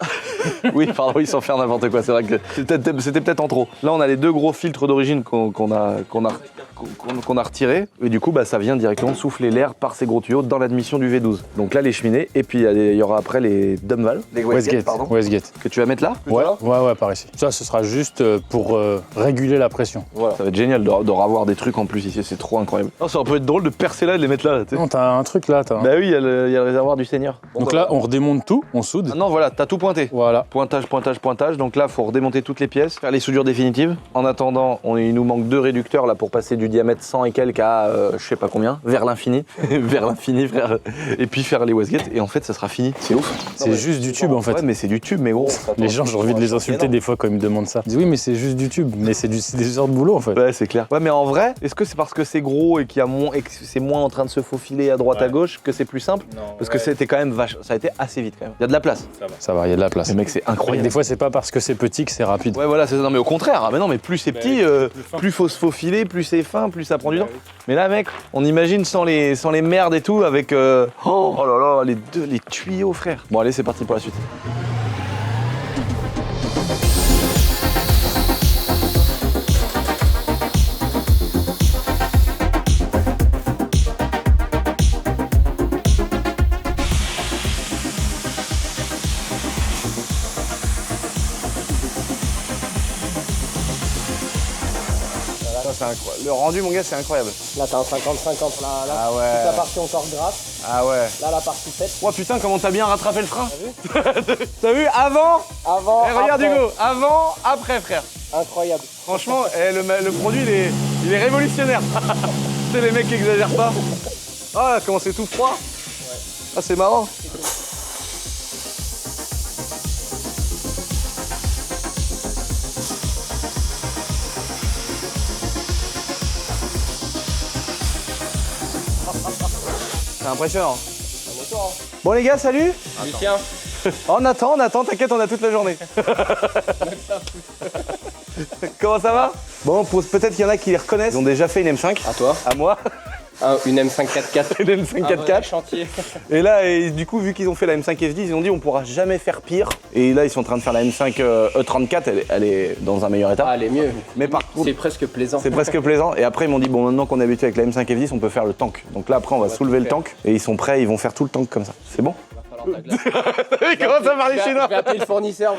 Oui, pardon, sans faire n'importe quoi. C'est vrai que c'était peut-être en trop. Là, on a les deux gros filtres d'origine qu'on a retirés. Et du coup, ça vient directement souffler l'air par ces gros tuyaux dans l'admission du V12. Donc là, les cheminées. Et puis, il y aura après les dump valves. Les Westgate, pardon. Westgate. Que tu vas mettre là. Ouais, par ici. Ça, ce sera juste pour réguler la pression. Voilà. Ça va être génial de revoir des trucs en plus ici. C'est trop incroyable. Non, ça peut être drôle de percer là et de les mettre là. Non, t'as un truc là. Bah oui, il y a le réservoir du Seigneur. Donc là, on redémonte tout, on soude. Ah non, voilà, t'as tout pointé. Voilà. Pointage. Donc là, faut redémonter toutes les pièces, faire les soudures définitives. En attendant, il nous manque deux réducteurs là pour passer du diamètre 100 et quelques à je sais pas combien, vers l'infini. Vers l'infini, frère. Et puis faire les Westgate. Et en fait, ça sera fini. C'est ouf. C'est juste du tube en fait. Ouais, mais c'est du tube, mais gros. Les gens, j'ai envie de les insulter des fois quand ils me demandent ça. Ils disent oui, mais c'est juste du tube. Mais c'est des heures de boulot en fait. Ouais, c'est clair. Ouais, mais en vrai, est-ce que c'est parce que c'est gros et qu'il y a moins, et que c'est moins en train de se faufiler à droite à gauche que c'est plus simple? Non. Parce que c'était quand même ça a été assez vite quand même. Il y a de la place. Ça va, il y a de la place. Mais mec, c'est incroyable. Des fois, c'est pas parce que c'est petit que c'est rapide. Ouais, voilà, c'est ça. Non, mais au contraire. Mais non, mais plus c'est petit, plus faut se faufiler, plus c'est fin, plus ça prend du temps. Mais là, mec, on imagine sans les merdes et tout, avec oh là là, les tuyaux, frère. Bon, allez, c'est parti pour la suite. Le rendu, mon gars, c'est incroyable. Là, t'as un 50-50. Là, Ah ouais. toute la partie encore grasse. Ah ouais. Là, la partie faite. Oh putain, comment t'as bien rattrapé le frein. T'as vu avant. Avant, Regarde après. Hugo, avant, après, frère. Incroyable. Franchement, le produit, il est révolutionnaire. C'est les mecs qui exagèrent pas. Ah, comment c'est tout froid. Ah, c'est marrant. C'est impressionnant. Bon les gars, salut. Lucien. On attend, t'inquiète, on a toute la journée. Comment ça va? Bon, peut-être qu'il y en a qui les reconnaissent. Ils ont déjà fait une M5. À toi. À moi. Ah, une M5 4x4. Une M5 4x4. Chantier. Et là, du coup, vu qu'ils ont fait la M5 F10, ils ont dit on pourra jamais faire pire. Et là, ils sont en train de faire la M5 E34, elle est dans un meilleur état. Ah, elle est mieux. Mais par contre, C'est presque plaisant. c'est presque plaisant. Et après, ils m'ont dit bon, maintenant qu'on est habitué avec la M5 F10, on peut faire le tank. Donc là, après, on va soulever le tank. Et ils sont prêts, ils vont faire tout le tank comme ça. C'est bon? Comment ça parler chinois? Je vais appeler le fournisseur.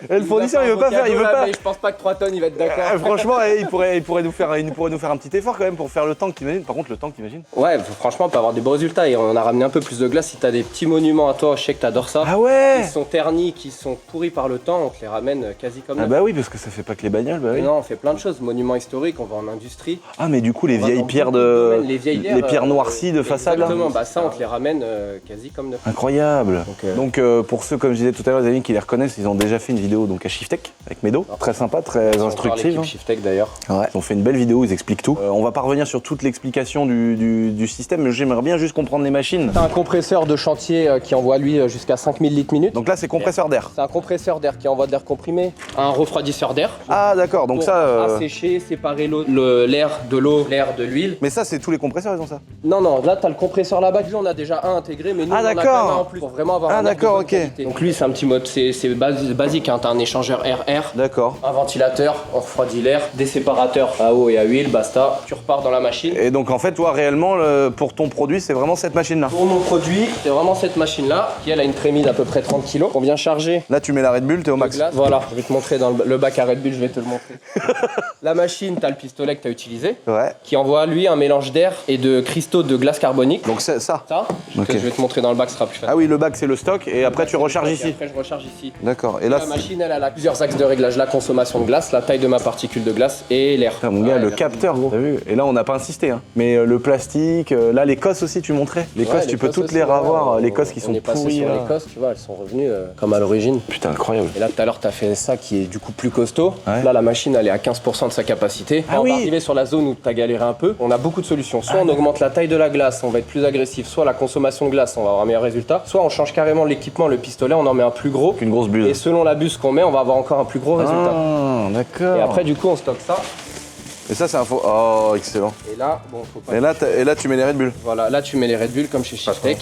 Le fournisseur, il veut pas faire, il veut pas. Mais je pense pas que 3 tonnes, il va être d'accord. Franchement, il pourrait nous faire un petit effort quand même pour faire le tank, t'imagines? Par contre, le tank, t'imagines? Ouais, franchement, on peut avoir des beaux résultats. Et on a ramené un peu plus de glace. Si t'as des petits monuments à toi, je sais que t'adores ça. Ah ouais. Qui sont ternis, qui sont pourris par le temps, on te les ramène quasi comme Ah neuf. bah oui, parce que ça fait pas que les bagnoles, bah oui. Non, on fait plein de choses. Monuments historiques, on va en industrie. Ah mais du coup, les On va vieilles dans pierres beaucoup de de... domaines. Les pierres noircies de façade là. Exactement, bah ça, on te les ramène quasi comme neuf. Incroyable. Donc, Pour ceux, comme je disais tout à l'heure, les amis qui les reconnaissent, ils ont déjà fait une vidéo donc à Shiftech avec Medo. Très sympa, très instructive. L'équipe Shiftech d'ailleurs. Ouais. Ils ont fait une belle vidéo, ils expliquent tout. On va pas revenir sur toute l'explication du système, mais j'aimerais bien juste comprendre les machines. T'as un compresseur de chantier qui envoie lui jusqu'à 5000 litres minute. Donc là, c'est compresseur d'air. C'est un compresseur d'air qui envoie de l'air comprimé, un refroidisseur d'air. Ah d'accord, donc pour ça... assécher, séparer l'air de l'eau, l'air de l'huile. Mais ça, c'est tous les compresseurs, ils ont ça. Non, là t'as le compresseur là-bas, lui on a déjà un intégré, mais nous Ah, on en a d'accord. quand même un en plus pour vraiment avoir un air de d'accord, bonne ok. qualité. Donc lui c'est un petit mode, c'est basique, hein. T'as un échangeur air-air, D'accord. un ventilateur, on refroidit l'air, des séparateurs à eau et à huile, basta, tu repars dans la machine. Et donc en fait, toi, réellement, pour ton produit, c'est vraiment cette machine-là. Pour mon produit, c'est vraiment cette machine-là, qui elle a une trémie d'à peu près 30 kg, qu'on vient charger. Là, tu mets la Red Bull, t'es au max. Glace. Voilà, je vais te montrer dans le bac à Red Bull, je vais te le montrer. La machine, t'as le pistolet que t'as utilisé, Ouais. qui envoie lui un mélange d'air et de cristaux de glace carbonique. Donc c'est ça. Ça, Ok. que je vais te montrer dans le bac, ce sera plus facile. Ah oui, le bac, c'est le stock, et après, tu recharges Et ici. après, je recharge ici. D'accord. Et là, La machine, elle a plusieurs axes de réglage, la consommation de glace, la taille de ma particule de glace et l'air. putain, mon gars, Ouais, le l'air. capteur, t'as vu? Et là, on n'a pas insisté, hein. Mais le plastique, là, les cosses aussi, tu montrais. Les Ouais, cosses, tu peux cosses toutes aussi, les ouais, revoir, les cosses qui on sont est passé pourries. sur là. les cosses, tu vois, elles sont revenues comme à l'origine. Putain, incroyable. Et là, tout à l'heure, t'as fait ça qui est du coup plus costaud. Ouais. Là, la machine, elle est à 15% de sa capacité. Ah on oui. va arriver sur la zone où t'as galéré un peu. On a beaucoup de solutions. Soit on augmente la taille de la glace, on va être plus agressif. Soit la consommation de glace, on va avoir un meilleur résultat. Soit on change carrément l'équipement, le pistolet, on en met un plus gros. Une grosse buse. Et selon la buse qu'on met, on va avoir encore un plus gros résultat. Ah, d'accord. Et après, du coup, on stocke ça. Et ça, c'est un faux. Oh, excellent. Et là, bon, faut pas. Et là, tu mets les Red Bull. Voilà, là, tu mets les Red Bull comme chez Shiftech.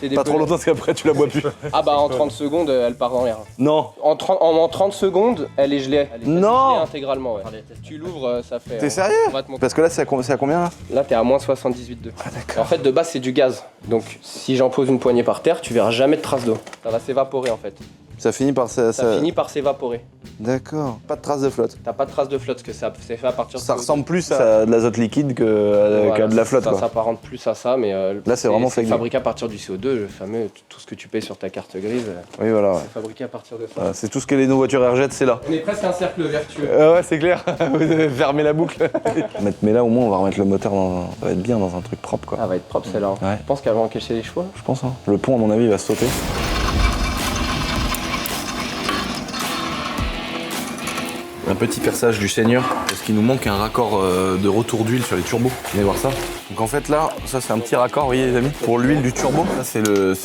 C'est des Pas trop pellets. longtemps, parce qu'après, tu la bois plus. Ah bah, en 30 secondes, elle part dans l'air. Non. En 30 secondes, elle est gelée. Elle est quasi Non. gelée intégralement, ouais. Tu l'ouvres, ça fait. T'es sérieux? On va te montrer. Parce que là, c'est à combien là? Là, t'es à moins 78,2. En fait, de base, c'est du gaz. Donc, si j'en pose une poignée par terre, tu verras jamais de traces d'eau. Ça va s'évaporer en fait. Ça finit par ça. Ça finit par s'évaporer. D'accord. Pas de traces de flotte. T'as pas de traces de flotte, parce que ça c'est fait à partir de. Ça ressemble plus à de l'azote liquide qu'à de la flotte, Ça quoi. s'apparente plus à ça, mais Là, c'est vraiment fait. fabriqué à partir du CO2, le fameux, tout ce que tu payes sur ta carte grise, Oui, voilà. Ouais. c'est fabriqué à partir de ça. Voilà, c'est tout ce que les nos voitures air jettent, c'est là. On est presque un cercle vertueux. Ouais, c'est clair. Vous avez fermé la boucle. Mais là, au moins, on va remettre le moteur dans. Ça va être bien dans un truc propre, quoi. Ah, va être propre celle-là. Ouais. Je pense qu'elle va encaisser les chevaux. Je pense, hein. Le pont, à mon avis, il va sauter. Un petit perçage du Seigneur, parce qu'il nous manque un raccord de retour d'huile sur les turbos. Venez voir ça. Donc en fait là, ça c'est un petit raccord, vous voyez les amis, pour l'huile du turbo. Ça c'est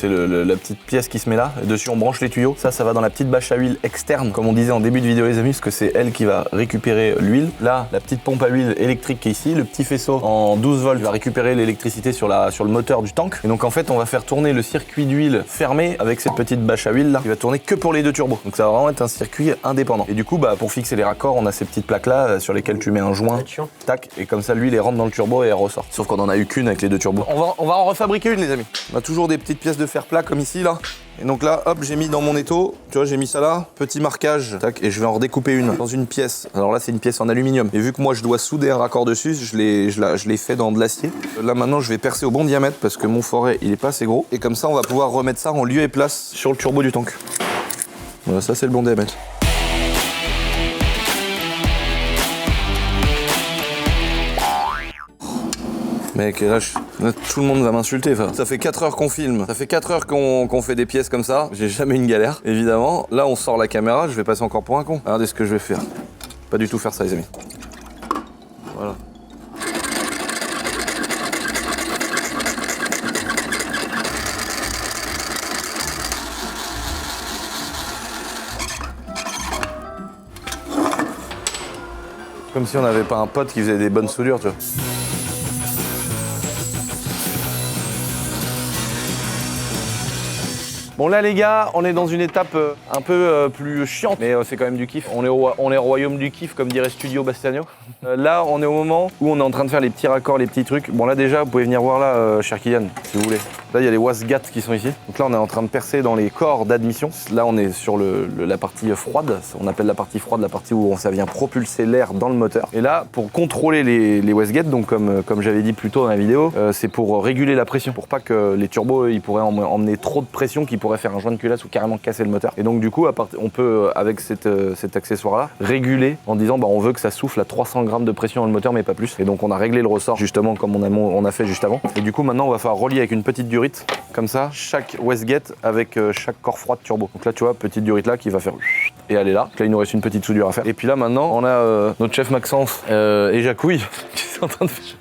la petite pièce qui se met là. Et dessus on branche les tuyaux. Ça va dans la petite bâche à huile externe, comme on disait en début de vidéo les amis, parce que c'est elle qui va récupérer l'huile. Là, la petite pompe à huile électrique qui est ici, le petit faisceau en 12 volts va récupérer l'électricité sur le moteur du tank. Et donc en fait on va faire tourner le circuit d'huile fermé avec cette petite bâche à huile là, qui va tourner que pour les deux turbos. Donc ça va vraiment être un circuit indépendant. Et du coup pour fixer les raccords, on a ces petites plaques là sur lesquelles tu mets un joint, tac, et comme ça l'huile elle rentre dans le turbo et elle ressort. Sauf qu'on en a eu qu'une avec les deux turbos. On va en refabriquer une les amis. On a toujours des petites pièces de fer plat comme ici là. Et donc là, hop, j'ai mis dans mon étau, tu vois, j'ai mis ça là, petit marquage, tac, et je vais en redécouper une dans une pièce. Alors là, c'est une pièce en aluminium. Et vu que moi, je dois souder un raccord dessus, je l'ai fait dans de l'acier. Là, maintenant, je vais percer au bon diamètre parce que mon foret, il est pas assez gros. Et comme ça, on va pouvoir remettre ça en lieu et place sur le turbo du tank. Voilà, ça, c'est le bon diamètre. Mec, là, tout le monde va m'insulter. Ça fait 4 heures qu'on filme, ça fait 4 heures qu'on fait des pièces comme ça. J'ai jamais une galère, évidemment. Là, on sort la caméra, je vais passer encore pour un con. Regardez ce que je vais faire. Pas du tout faire ça, les amis. Voilà. Comme si on n'avait pas un pote qui faisait des bonnes soudures, tu vois. Bon là les gars, on est dans une étape un peu plus chiante, mais c'est quand même du kiff. On est au royaume du kiff, comme dirait Studio Bastiano. Là, on est au moment où on est en train de faire les petits raccords, les petits trucs. Bon là déjà, vous pouvez venir voir là, cher Kylian, si vous voulez. Là, il y a les wasgats qui sont ici. Donc là, on est en train de percer dans les corps d'admission. Là, on est sur la partie froide. On appelle la partie froide la partie où ça vient propulser l'air dans le moteur. Et là, pour contrôler les wasgats, donc comme j'avais dit plus tôt dans la vidéo, c'est pour réguler la pression, pour pas que les turbos ils pourraient emmener trop de pression qui pourrait faire un joint de culasse ou carrément casser le moteur. Et donc du coup, on peut avec cet accessoire-là réguler en disant on veut que ça souffle à 300 grammes de pression dans le moteur, mais pas plus. Et donc on a réglé le ressort justement comme on a fait juste avant. Et du coup, maintenant, on va faire relier avec une petite durite comme ça chaque wastegate avec chaque corps froid de turbo. Donc là, tu vois, petite durite là qui va faire et elle est là. Donc là, il nous reste une petite soudure à faire. Et puis là, maintenant, on a notre chef Maxence et Jacouille qui sont en train de faire.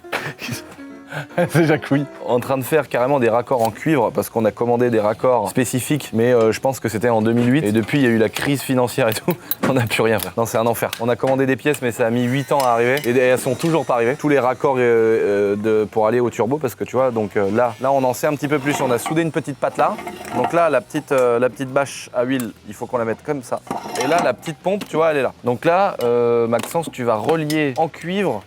C'est Jacouille. En train de faire carrément des raccords en cuivre parce qu'on a commandé des raccords spécifiques, mais je pense que c'était en 2008 et depuis il y a eu la crise financière et tout, on n'a plus rien fait. Non, c'est un enfer. On a commandé des pièces mais ça a mis 8 ans à arriver et elles sont toujours pas arrivées. Tous les raccords pour aller au turbo parce que tu vois, donc là on en sait un petit peu plus. On a soudé une petite patte là. Donc là la petite bâche à huile, il faut qu'on la mette comme ça. Et là la petite pompe, tu vois, elle est là. Donc là Maxence, tu vas relier en cuivre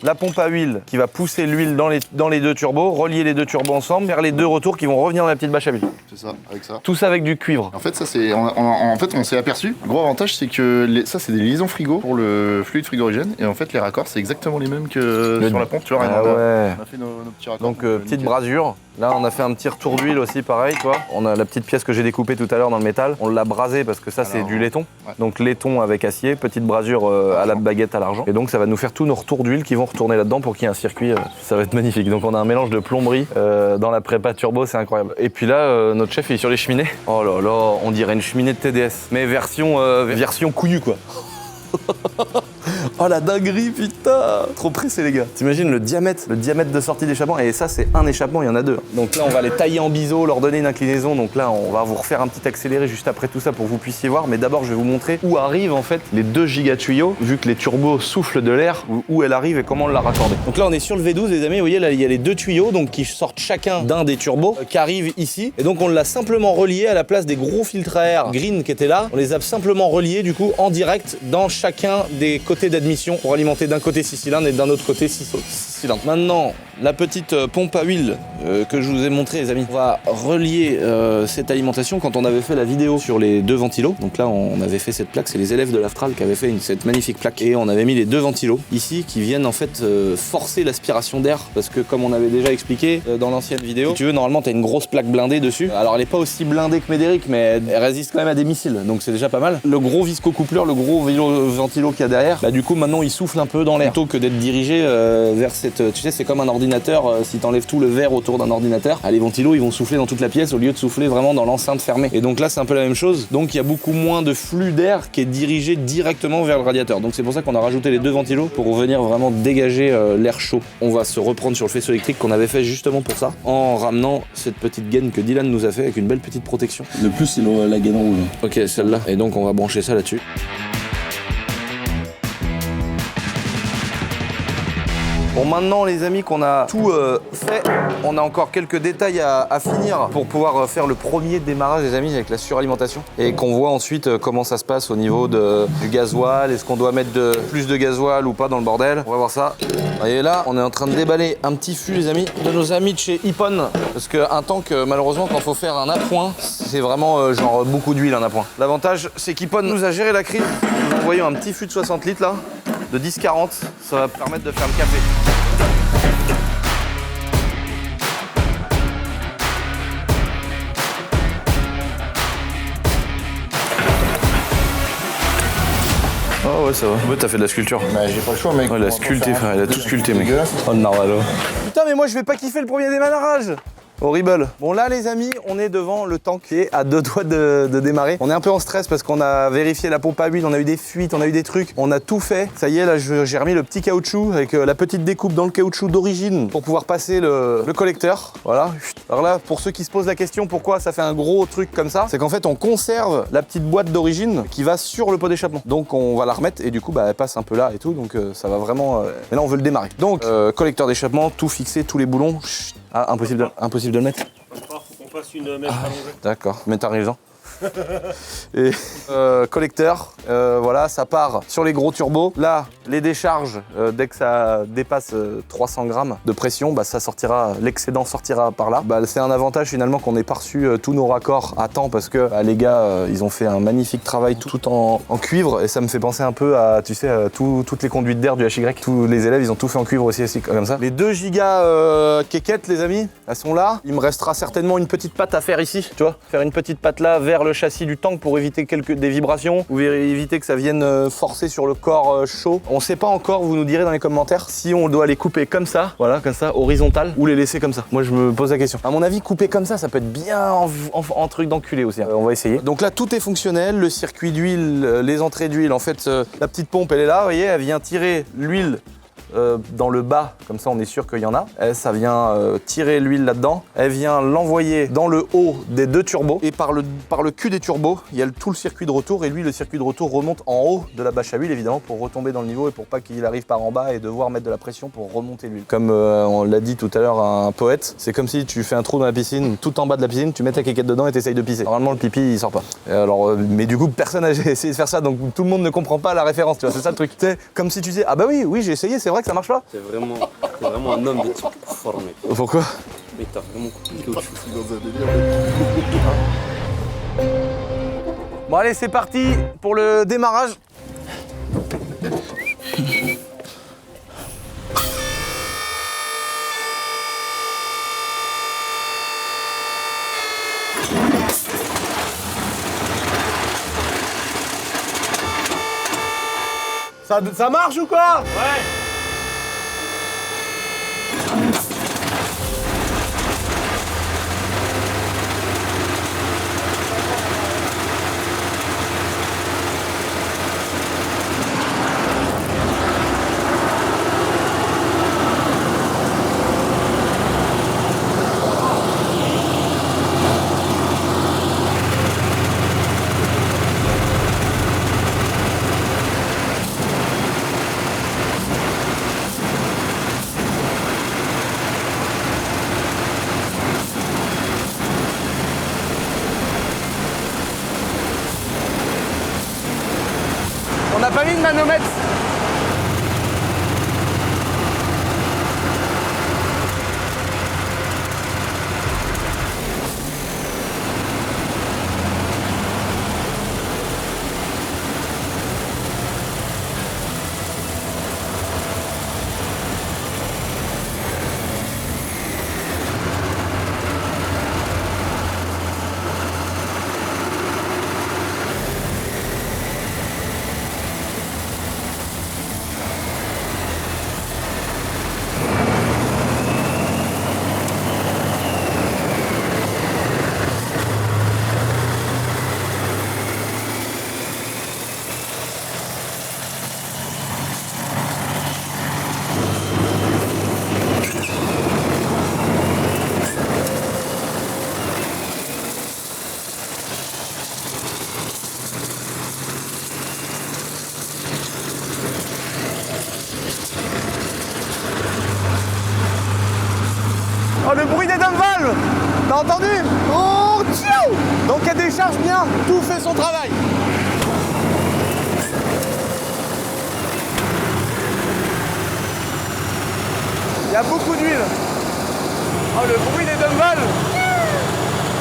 la pompe à huile qui va pousser l'huile dans les deux turbos, relier les deux turbos ensemble, faire les deux retours qui vont revenir dans la petite bâche à huile. C'est ça, avec ça. Tout ça avec du cuivre. En fait, ça c'est, en fait, on s'est aperçu. Le gros avantage, c'est que ça, c'est des liaisons frigo pour le fluide frigorigène. Et en fait, les raccords, c'est exactement les mêmes que sur la pompe. Tu vois, ah ouais. On a fait nos petits raccords. Donc petite brasure. Là, on a fait un petit retour d'huile aussi, pareil, tu vois. On a la petite pièce que j'ai découpée tout à l'heure dans le métal. On l'a brasée parce que ça, c'est du laiton. Ouais. Donc laiton avec acier, petite brasure à la baguette à l'argent. Et donc, ça va nous faire tous nos retours d'huile qui vont retourner là-dedans pour qu'il y ait un circuit. Ça va être magnifique. Donc, on a un mélange de plomberie dans la prépa turbo, c'est incroyable. Et puis là, notre chef, il est sur les cheminées. Oh là là, on dirait une cheminée de TDS. Mais version couillue, quoi. Oh la dinguerie, putain! Trop pressé les gars. T'imagines le diamètre de sortie d'échappement, et ça c'est un échappement, il y en a deux. Donc là on va les tailler en biseau, leur donner une inclinaison, donc là on va vous refaire un petit accéléré juste après tout ça pour que vous puissiez voir, mais d'abord je vais vous montrer où arrivent en fait les 2 gigatuyaux, vu que les turbos soufflent de l'air, où elle arrive et comment on l'a raccordée. Donc là on est sur le V12 les amis, vous voyez là il y a les 2 tuyaux donc qui sortent chacun d'un des turbos qui arrivent ici, et donc on l'a simplement relié à la place des gros filtres à air green qui étaient là, on les a simplement reliés du coup en direct dans chacun des côtés d'admission pour alimenter d'un côté 6 cylindres et d'un autre côté 6 cylindres. Maintenant, la petite pompe à huile que je vous ai montré les amis, on va relier cette alimentation quand on avait fait la vidéo sur les 2 ventilos. Donc là, on avait fait cette plaque, c'est les élèves de l'Aftral qui avaient fait cette magnifique plaque. Et on avait mis les 2 ventilos ici qui viennent en fait forcer l'aspiration d'air parce que comme on avait déjà expliqué dans l'ancienne vidéo, si tu veux, normalement, tu as une grosse plaque blindée dessus. Alors, elle n'est pas aussi blindée que Médéric, mais elle résiste quand même à des missiles, donc c'est déjà pas mal. Le gros viscocoupleur, le gros ventilo qu'il y a derrière, bah du coup maintenant il souffle un peu dans l'air plutôt que d'être dirigé vers cette, tu sais, c'est comme un ordinateur, si t'enlèves tout le verre autour d'un ordinateur, les ventilos ils vont souffler dans toute la pièce au lieu de souffler vraiment dans l'enceinte fermée. Et donc là c'est un peu la même chose, donc il y a beaucoup moins de flux d'air qui est dirigé directement vers le radiateur. Donc c'est pour ça qu'on a rajouté les 2 ventilos pour venir vraiment dégager l'air chaud. On va se reprendre sur le faisceau électrique qu'on avait fait justement pour ça, en ramenant cette petite gaine que Dylan nous a fait avec une belle petite protection. Le plus c'est la gaine rouge. Ok, celle-là. Et donc on va brancher ça là-dessus. Bon, maintenant les amis qu'on a tout fait, on a encore quelques détails à finir pour pouvoir faire le premier démarrage les amis avec la suralimentation et qu'on voit ensuite comment ça se passe au niveau du gasoil, est-ce qu'on doit mettre plus de gasoil ou pas dans le bordel. On va voir ça. Et là on est en train de déballer un petit fût les amis de nos amis de chez Ippon parce qu'un tank malheureusement quand faut faire un appoint c'est vraiment genre beaucoup d'huile un appoint. L'avantage c'est qu'Ippon nous a géré la crise, nous envoyons un petit fût de 60 litres là de 10-40, ça va permettre de faire le café. Oh ouais ça va. Ouais t'as fait de la sculpture. Bah j'ai pas le choix mec. Ouais elle a sculpté frère, elle a tout sculpté mec. Oh le narvalo. Putain mais moi je vais pas kiffer le premier démarrage. Horrible. Bon là les amis, on est devant le tank qui est à 2 doigts de démarrer. On est un peu en stress parce qu'on a vérifié la pompe à huile, on a eu des fuites, on a eu des trucs, on a tout fait. Ça y est, là j'ai remis le petit caoutchouc avec la petite découpe dans le caoutchouc d'origine pour pouvoir passer le collecteur. Voilà. Alors là, pour ceux qui se posent la question pourquoi ça fait un gros truc comme ça, c'est qu'en fait on conserve la petite boîte d'origine qui va sur le pot d'échappement. Donc on va la remettre et du coup bah, elle passe un peu là et tout, donc ça va vraiment... Mais là on veut le démarrer. Donc collecteur d'échappement, tout fixé, tous les boulons. Chut. Ah, impossible de le mettre. Faut qu'on fasse une mèche allongée. D'accord, mais t'as raison. Et collecteur, voilà, ça part sur les gros turbos. Là, les décharges, dès que ça dépasse 300 grammes de pression, bah, ça sortira, l'excédent sortira par là. Bah, c'est un avantage finalement qu'on ait pas reçu tous nos raccords à temps parce que bah, les gars, ils ont fait un magnifique travail tout en cuivre et ça me fait penser un peu à, tu sais, toutes les conduites d'air du HY. Tous les élèves, ils ont tout fait en cuivre aussi comme ça. Les 2 gigas quéquettes, les amis, elles sont là. Il me restera certainement une petite patte à faire ici, tu vois, faire une petite patte là vers le châssis du tank pour éviter des vibrations ou éviter que ça vienne forcer sur le corps chaud. On sait pas encore, vous nous direz dans les commentaires si on doit les couper comme ça, voilà, comme ça, horizontal, ou les laisser comme ça. Moi je me pose la question. À mon avis, couper comme ça peut être bien en truc d'enculé aussi. On va essayer. Donc là tout est fonctionnel, le circuit d'huile, les entrées d'huile, en fait la petite pompe elle est là, vous voyez, elle vient tirer l'huile dans le bas, comme ça on est sûr qu'il y en a. Ça vient tirer l'huile là-dedans. Elle vient l'envoyer dans le haut des 2 turbos. Et par le cul des turbos, il y a tout le circuit de retour. Et lui, le circuit de retour remonte en haut de la bâche à huile, évidemment, pour retomber dans le niveau et pour pas qu'il arrive par en bas et devoir mettre de la pression pour remonter l'huile. Comme on l'a dit tout à l'heure à un poète, c'est comme si tu fais un trou dans la piscine, tout en bas de la piscine, tu mets ta quéquette dedans et t'essayes de pisser. Normalement, le pipi, il sort pas. Et alors, mais du coup, personne n'a essayé de faire ça, donc tout le monde ne comprend pas la référence, tu vois, c'est ça le truc. C'est comme si tu disais, ah bah oui, j'ai essayé, c'est vrai que ça marche pas. C'est vraiment un homme de type formé. Pourquoi? Mais t'as vraiment coupé le caoutchouc. Bon allez, c'est parti pour le démarrage. Ça marche ou quoi? Ouais. On n'a pas mis de manomètre. Oh, le bruit des dump valves! T'as entendu? Oh, tchou! Donc elle décharge bien, tout fait son travail. Il y a beaucoup d'huile. Oh, le bruit des dump valves!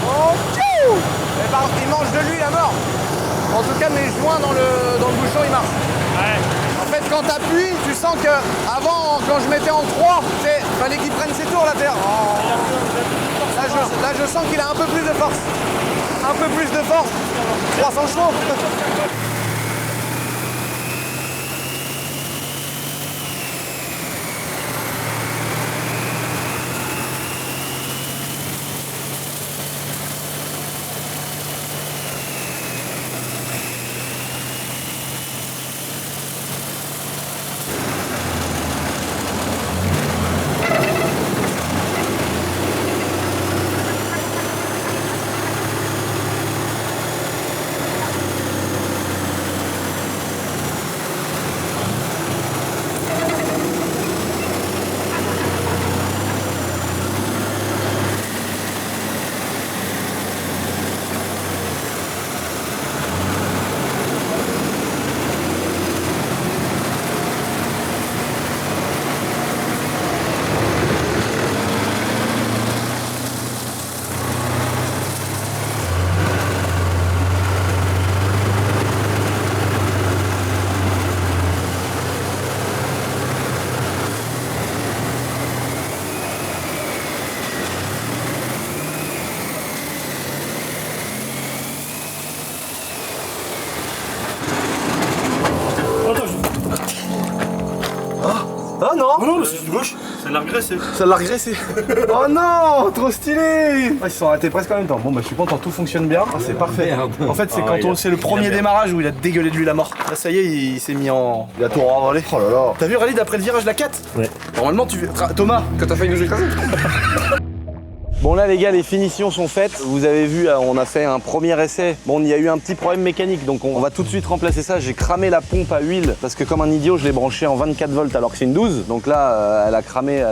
Oh, tchou! Eh ben, il mange de l'huile à mort. En tout cas, mes joints dans le bouchon, ils marchent. Ouais. En fait, quand t'appuies, tu sens que avant, quand je mettais en 3, il fallait qu'il prenne ses tours la terre. Oh. Là, je sens qu'il a un peu plus de force. Un peu plus de force. 300 chevaux. Oh non. Oh non, mais c'est de gauche, ça l'a regressé. Ça l'a regressé. Oh non, trop stylé. Ils se sont arrêtés presque en même temps. Bon bah je suis content, tout fonctionne bien. Ah, c'est parfait. En fait c'est quand c'est le premier démarrage où il a dégueulé de lui la mort. Là ça y est, il s'est mis en... Il a tout renvolé. Oh là là. T'as vu Rally d'après le virage la 4? Ouais. Normalement tu... Thomas, quand t'as failli nous écraser. Bon là les gars, les finitions sont faites. Vous avez vu, on a fait un premier essai. Bon, il y a eu un petit problème mécanique, donc on va tout de suite remplacer ça. J'ai cramé la pompe à huile parce que comme un idiot, je l'ai branchée en 24 volts alors que c'est une 12. Donc là, elle a cramé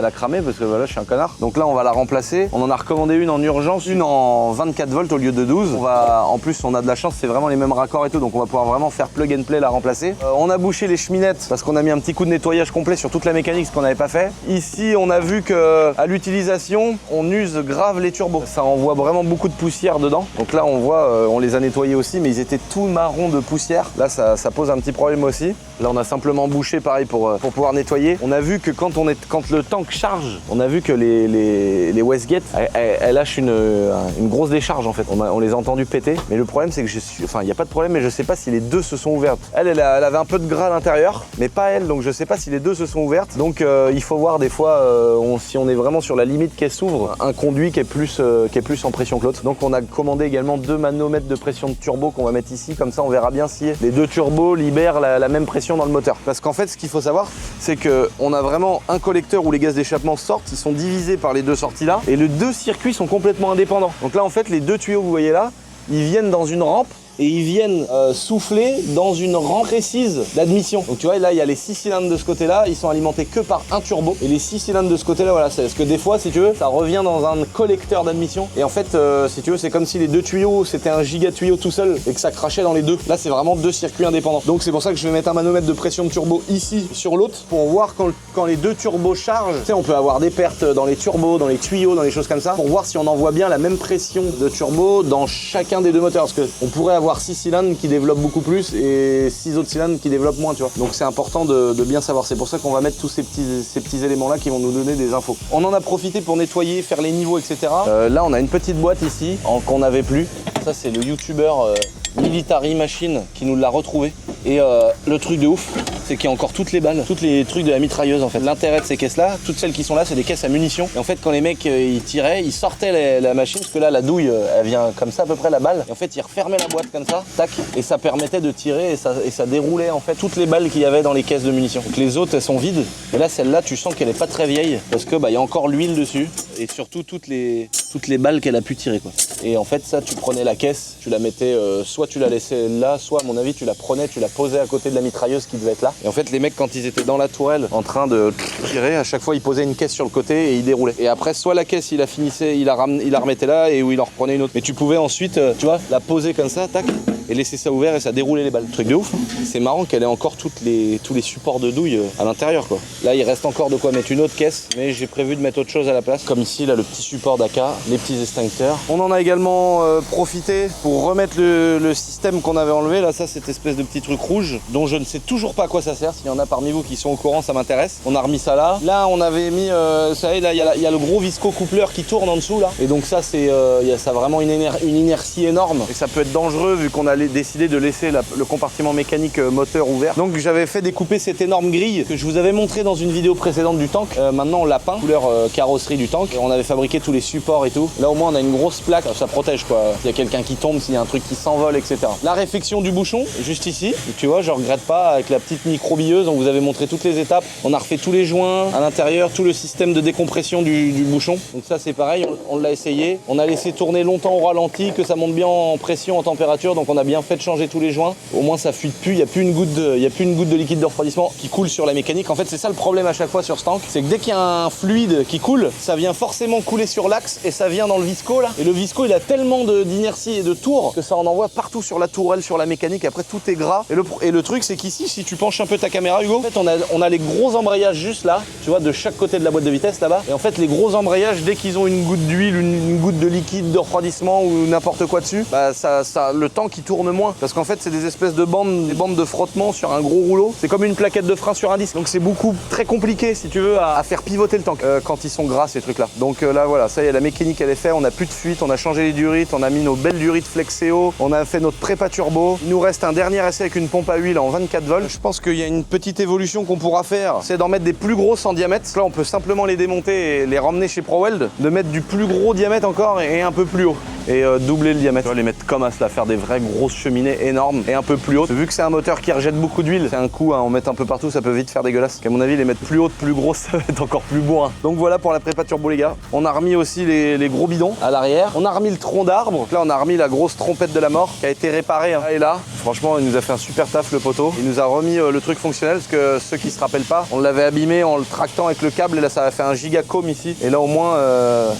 parce que voilà, je suis un connard. Donc là, on va la remplacer. On en a recommandé une en urgence, une en 24 volts au lieu de 12. En plus, on a de la chance, c'est vraiment les mêmes raccords et tout, donc on va pouvoir vraiment faire plug and play la remplacer. On a bouché les cheminettes parce qu'on a mis un petit coup de nettoyage complet sur toute la mécanique, ce qu'on n'avait pas fait. Ici, on a vu que à l'utilisation, on use grave les turbos. Ça envoie vraiment beaucoup de poussière dedans. Donc là, on voit, on les a nettoyés aussi, mais ils étaient tout marrons de poussière. Là, ça pose un petit problème aussi. Là, on a simplement bouché pareil pour pouvoir nettoyer. On a vu que quand le tank charge, on a vu que les Westgate, elles lâchent une grosse décharge en fait. On les a entendus péter. Mais le problème, c'est que il n'y a pas de problème, mais je sais pas si les deux se sont ouvertes. Elle avait un peu de gras à l'intérieur, mais pas elle. Donc je sais pas si les deux se sont ouvertes. Donc il faut voir des fois si on est vraiment sur la limite qu'elle s'ouvre, un conduit qui est plus en pression que l'autre. Donc on a commandé également 2 manomètres de pression de turbo qu'on va mettre ici. Comme ça, on verra bien si les deux turbos libèrent la même pression dans le moteur. Parce qu'en fait, ce qu'il faut savoir, c'est que on a vraiment un collecteur où les gaz d'échappement sortent. Ils sont divisés par les deux sorties là, et les deux circuits sont complètement indépendants. Donc là, en fait, les deux tuyaux, vous voyez là, ils viennent dans une rampe. Et ils viennent souffler dans une rampe précise d'admission. Donc tu vois, là il y a les 6 cylindres de ce côté-là, ils sont alimentés que par un turbo. Et les 6 cylindres de ce côté-là, voilà, c'est parce que des fois, si tu veux, ça revient dans un collecteur d'admission. Et en fait, si tu veux, c'est comme si les deux tuyaux, c'était un giga tuyau tout seul et que ça crachait dans les deux. Là, c'est vraiment deux circuits indépendants. Donc c'est pour ça que je vais mettre un manomètre de pression de turbo ici sur l'autre pour voir quand les deux turbos chargent. Tu sais, on peut avoir des pertes dans les turbos, dans les tuyaux, dans les choses comme ça, pour voir si on envoie bien la même pression de turbo dans chacun des deux moteurs. Parce que on pourrait avoir 6 cylindres qui développent beaucoup plus et 6 autres cylindres qui développent moins, tu vois. Donc c'est important de bien savoir. C'est pour ça qu'on va mettre tous ces petits éléments-là qui vont nous donner des infos. On en a profité pour nettoyer, faire les niveaux, etc. Là, on a une petite boîte ici qu'on n'avait plus. Ça, c'est le youtubeur Military Machine qui nous l'a retrouvé. Et le truc de ouf, c'est qu'il y a encore toutes les balles, tous les trucs de la mitrailleuse en fait. L'intérêt de ces caisses-là, toutes celles qui sont là, c'est des caisses à munitions. Et en fait, quand les mecs ils tiraient, ils sortaient la machine, parce que là, la douille, elle vient comme ça à peu près la balle. Et en fait, ils refermaient la boîte comme ça, tac, et ça permettait de tirer et ça déroulait en fait toutes les balles qu'il y avait dans les caisses de munitions. Donc les autres, elles sont vides. Et là, celle-là, tu sens qu'elle est pas très vieille, parce que il y a encore l'huile dessus et surtout toutes les balles qu'elle a pu tirer quoi. Et en fait, ça, tu prenais la caisse, tu la mettais, soit tu la laissais là, soit à mon avis, tu la prenais, tu la posais à côté de la mitrailleuse qui devait être là. Et en fait, les mecs, quand ils étaient dans la tourelle en train de tirer, à chaque fois, ils posaient une caisse sur le côté et ils déroulaient. Et après, soit la caisse, il la finissait, il la remettait là et où il en reprenait une autre. Mais tu pouvais ensuite, tu vois, la poser comme ça, tac, et laisser ça ouvert et ça déroulait les balles. Truc de ouf. C'est marrant qu'elle ait encore tous les supports de douille à l'intérieur quoi. Là, il reste encore de quoi mettre une autre caisse, mais j'ai prévu de mettre autre chose à la place. Comme ici, là, le petit support d'AK, les petits extincteurs. On en a également profité pour remettre le système qu'on avait enlevé. Là, ça, cette espèce de petit truc rouge dont je ne sais toujours pas à quoi ça sert. S'il y en a parmi vous qui sont au courant, ça m'intéresse. On a remis ça là. Là, on avait mis, vous savez, là, il y a le gros visco coupleur qui tourne en dessous là. Et donc ça, c'est, il y a ça vraiment une inertie énorme. Et ça peut être dangereux vu qu'on a décidé de laisser le compartiment mécanique moteur ouvert. Donc j'avais fait découper cette énorme grille que je vous avais montré dans une vidéo précédente du tank. Maintenant, on l'a peint, couleur carrosserie du tank. Et on avait fabriqué tous les supports et tout. Là, au moins, on a une grosse plaque. Ça protège quoi. S'il y a quelqu'un qui tombe, s'il y a un truc qui s'envole, etc. La réfection du bouchon, juste ici. Tu vois, je regrette pas avec la petite micro-billeuse. On vous avait montré toutes les étapes. On a refait tous les joints à l'intérieur, tout le système de décompression du bouchon. Donc ça, c'est pareil. On l'a essayé. On a laissé tourner longtemps au ralenti, que ça monte bien en pression, en température. Donc on a bien fait de changer tous les joints. Au moins, ça fuite plus. Il n'y a plus une goutte de liquide de refroidissement qui coule sur la mécanique. En fait, c'est ça le problème à chaque fois sur ce tank. C'est que dès qu'il y a un fluide qui coule, ça vient forcément couler sur l'axe et ça vient dans le visco là. Et le visco, il a tellement d'inertie et de tours que ça en envoie partout sur la tourelle, sur la mécanique. Après, tout est gras. Et le truc, c'est qu'ici, si tu penches un peu ta caméra, Hugo, en fait, on a les gros embrayages juste là, tu vois, de chaque côté de la boîte de vitesse là-bas. Et en fait, les gros embrayages, dès qu'ils ont une goutte d'huile, une goutte de liquide de refroidissement ou n'importe quoi dessus, bah le tank qui tourne tourne moins. Parce qu'en fait, c'est des espèces de bandes, des bandes de frottement sur un gros rouleau. C'est comme une plaquette de frein sur un disque. Donc c'est beaucoup très compliqué, si tu veux, à faire pivoter le tank quand ils sont gras, ces trucs-là. Donc là, voilà, ça y est, la mécanique, elle est faite. On n'a plus de fuite, on a changé les durites, on a mis nos belles durites Flexeo, on a fait notre prépa turbo. Il nous reste un dernier essai avec une pompe à huile en 24 volts. Je pense qu'il y a une petite évolution qu'on pourra faire, c'est d'en mettre des plus grosses en diamètre. Là, on peut simplement les démonter et les ramener chez ProWeld, de mettre du plus gros diamètre encore et un peu plus haut. Et doubler le diamètre. On va les mettre comme ça, faire des vraies grosses cheminées énormes et un peu plus hautes. Vu que c'est un moteur qui rejette beaucoup d'huile, c'est un coup à en mettre un peu partout, ça peut vite faire dégueulasse. À mon avis, les mettre plus hautes, plus grosses, ça va être encore plus bourrin. Donc voilà pour la prépa turbo, les gars. On a remis aussi les gros bidons à l'arrière. On a remis le tronc d'arbre. Là, on a remis la grosse trompette de la mort qui a été réparée là et là. Franchement, il nous a fait un super taf, le poteau. Il nous a remis le truc fonctionnel parce que ceux qui se rappellent pas, on l'avait abîmé en le tractant avec le câble et là, ça a fait un gigacom ici. Et là, au moins,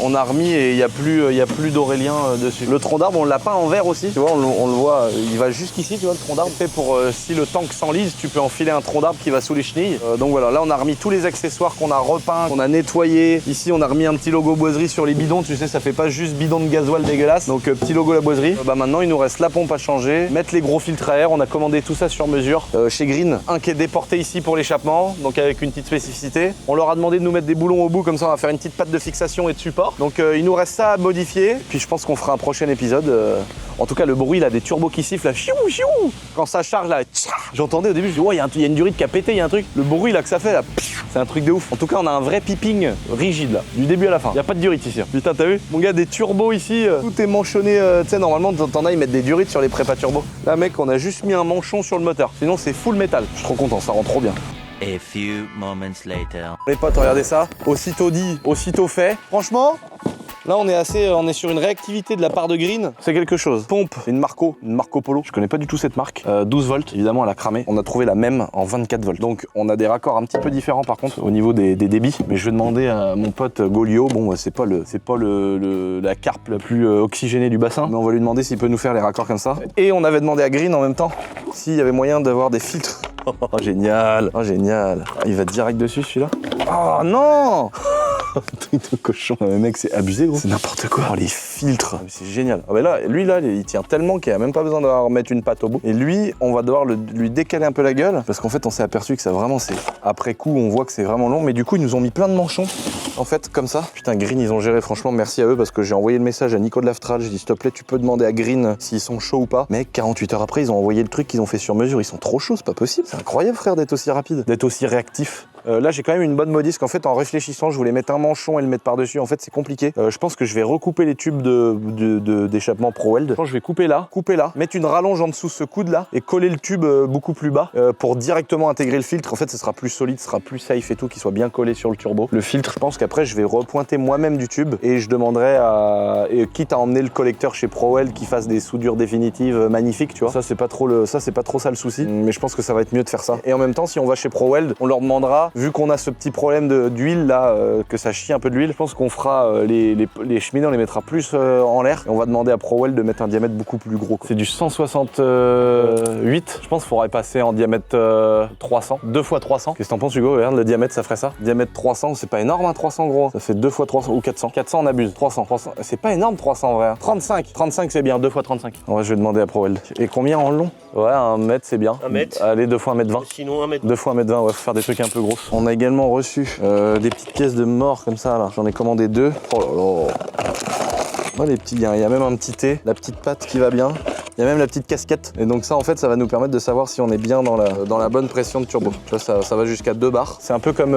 on a remis et il n'y a plus d'Aurélien dessus. Le tronc d'arbre, on l'a peint en vert aussi. Tu vois, on le voit, il va jusqu'ici, tu vois, le tronc d'arbre. Fait pour si le tank s'enlise, tu peux enfiler un tronc d'arbre qui va sous les chenilles. Donc voilà, là, on a remis tous les accessoires qu'on a repeints, qu'on a nettoyés. Ici, on a remis un petit logo boiserie sur les bidons. Tu sais, ça fait pas juste bidon de gasoil dégueulasse. Donc petit logo la boiserie. Maintenant, il nous reste la pompe à changer, mettre les gros filtres à air. On a commandé tout ça sur mesure chez Green. Un qui est déporté ici pour l'échappement, donc avec une petite spécificité. On leur a demandé de nous mettre des boulons au bout, comme ça on va faire une petite patte de fixation et de support. Donc il nous reste ça à modifier. Puis je pense qu'on fera un prochain épisode. En tout cas, le bruit là des turbos qui sifflent là, chiou, chiou. Quand ça charge là, j'entendais au début, je dis, ouais, il y a une durite qui a pété, il y a un truc. Le bruit là que ça fait là, c'est un truc de ouf. En tout cas, on a un vrai piping rigide là, du début à la fin. Il y a pas de durite ici. Putain, t'as vu? Mon gars, des turbos ici, tout est manchonné. Tu sais, normalement, t'en as, ils mettent des durites sur les prépas turbo. Là, mec, on a juste mis un manchon sur le moteur. Sinon, c'est full métal. Je suis trop content, ça rend trop bien. A few moments later. Les potes, regardez ça. Aussitôt dit, aussitôt fait. Franchement, là on est sur une réactivité de la part de Green, c'est quelque chose. Pompe, une Marco Polo, je connais pas du tout cette marque. 12 volts, évidemment elle a cramé. On a trouvé la même en 24 volts. Donc on a des raccords un petit peu différents par contre au niveau des débits. Mais je vais demander à mon pote Golio, bon c'est pas la carpe la plus oxygénée du bassin, mais on va lui demander s'il peut nous faire les raccords comme ça. Et on avait demandé à Green en même temps s'il y avait moyen d'avoir des filtres. Oh génial, oh génial. Il va direct dessus celui-là. Oh non. Truc de cochon. Mais mec, c'est abusé, gros. C'est n'importe quoi. Oh, les filtres. C'est génial. Ah, bah là, il tient tellement qu'il n'y a même pas besoin de remettre une patte au bout. Et lui, on va devoir lui décaler un peu la gueule. Parce qu'en fait, on s'est aperçu que ça vraiment, c'est. Après coup, on voit que c'est vraiment long. Mais du coup, ils nous ont mis plein de manchons. En fait, comme ça. Putain, Green, ils ont géré. Franchement, merci à eux. Parce que j'ai envoyé le message à Nico de l'Aftral. J'ai dit, s'il te plaît, tu peux demander à Green s'ils sont chauds ou pas. Mec, 48 heures après, ils ont envoyé le truc qu'ils ont fait sur mesure. Ils sont trop chauds, c'est pas possible. C'est incroyable, frère, d'être aussi rapide, d'être aussi réactif. Là, j'ai quand même une bonne modiste qu'en fait, en réfléchissant, je voulais mettre un manchon et le mettre par-dessus. En fait, c'est compliqué. Je pense que je vais recouper les tubes d'échappement ProWeld. Je pense que je vais couper là, mettre une rallonge en dessous ce coude-là et coller le tube beaucoup plus bas pour directement intégrer le filtre. En fait, ce sera plus solide, ce sera plus safe et tout, qu'il soit bien collé sur le turbo. Le filtre, je pense qu'après, je vais repointer moi-même du tube et je demanderai quitte à emmener le collecteur chez ProWeld qui fasse des soudures définitives magnifiques, tu vois. Ça, c'est pas trop ça le souci. Mais je pense que ça va être mieux de faire ça. Et en même temps, si on va chez ProWeld, on leur demandera, vu qu'on a ce petit problème d'huile là, que ça chie un peu d'huile, je pense qu'on fera les cheminées, on les mettra plus en l'air et on va demander à ProWeld de mettre un diamètre beaucoup plus gros. C'est du 168, je pense qu'il faudrait passer en diamètre 300, 2 x 300. Qu'est-ce que t'en penses, Hugo? Regarde, le diamètre, ça ferait ça. Diamètre 300, c'est pas énorme, hein, 300 gros. Ça fait 2 x 300 ou 400. 400, on abuse. 300, c'est pas énorme 300 en vrai. 35 c'est bien, 2 x 35. Ouais, je vais demander à ProWeld. Et combien en long? Ouais, 1 mètre, c'est bien. 1 mètre. Allez, 2 x 1m20. Sinon 1 mètre. 2 x 1m20, ouais, faut faire des trucs un peu gros. On a également reçu des petites pièces de mort comme ça là. J'en ai commandé 2. Oh là là. Oh, les petits, il y a même un petit thé, la petite patte qui va bien. Il y a même la petite casquette. Et donc ça, en fait, ça va nous permettre de savoir si on est bien dans la bonne pression de turbo. Tu vois, ça va jusqu'à 2 bars. C'est un peu comme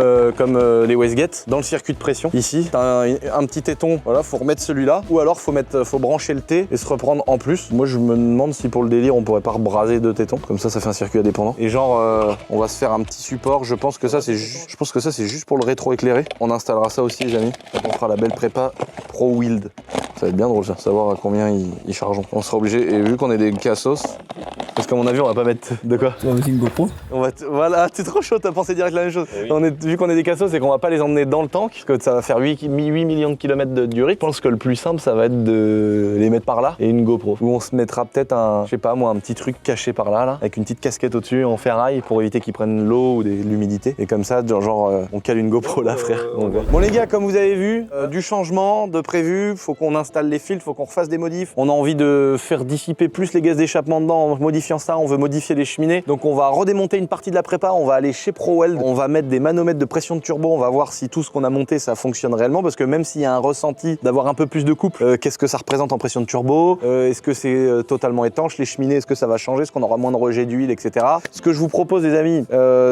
les Westgate dans le circuit de pression. Ici, t'as un petit téton. Voilà, faut remettre celui-là. Ou alors, faut brancher le T et se reprendre en plus. Moi, je me demande si pour le délire, on pourrait pas rebraser 2 tétons. Comme ça fait un circuit indépendant. Et genre, on va se faire un petit support. Je pense que ça, c'est juste pour le rétro éclairé. On installera ça aussi, les amis. On fera la belle prépa ProWeld. Ça va être bien drôle ça, savoir à combien ils chargent. On sera obligé, et vu qu'on est des cassos, parce qu'à mon avis on va pas mettre de quoi. On va mettre une GoPro. Voilà, t'es trop chaud, t'as pensé direct la même chose. Oui. Vu qu'on est des cassos, c'est qu'on va pas les emmener dans le tank, parce que ça va faire 8 millions de kilomètres de durée. Je pense que le plus simple, ça va être de les mettre par là et une GoPro. Où on se mettra peut-être un petit truc caché par là, avec une petite casquette au-dessus en ferraille pour éviter qu'ils prennent l'eau ou de l'humidité. Et comme ça, on cale une GoPro là, frère. Bon les gars, comme vous avez vu, du changement de prévu, faut qu'on installe installe les filtres, faut qu'on refasse des modifs. On a envie de faire dissiper plus les gaz d'échappement dedans en modifiant ça, on veut modifier les cheminées. Donc on va redémonter une partie de la prépa, on va aller chez ProWeld, on va mettre des manomètres de pression de turbo, on va voir si tout ce qu'on a monté ça fonctionne réellement, parce que même s'il y a un ressenti d'avoir un peu plus de couple, qu'est-ce que ça représente en pression de turbo, est-ce que c'est totalement étanche, les cheminées, est-ce que ça va changer, est-ce qu'on aura moins de rejet d'huile, etc. Ce que je vous propose les amis,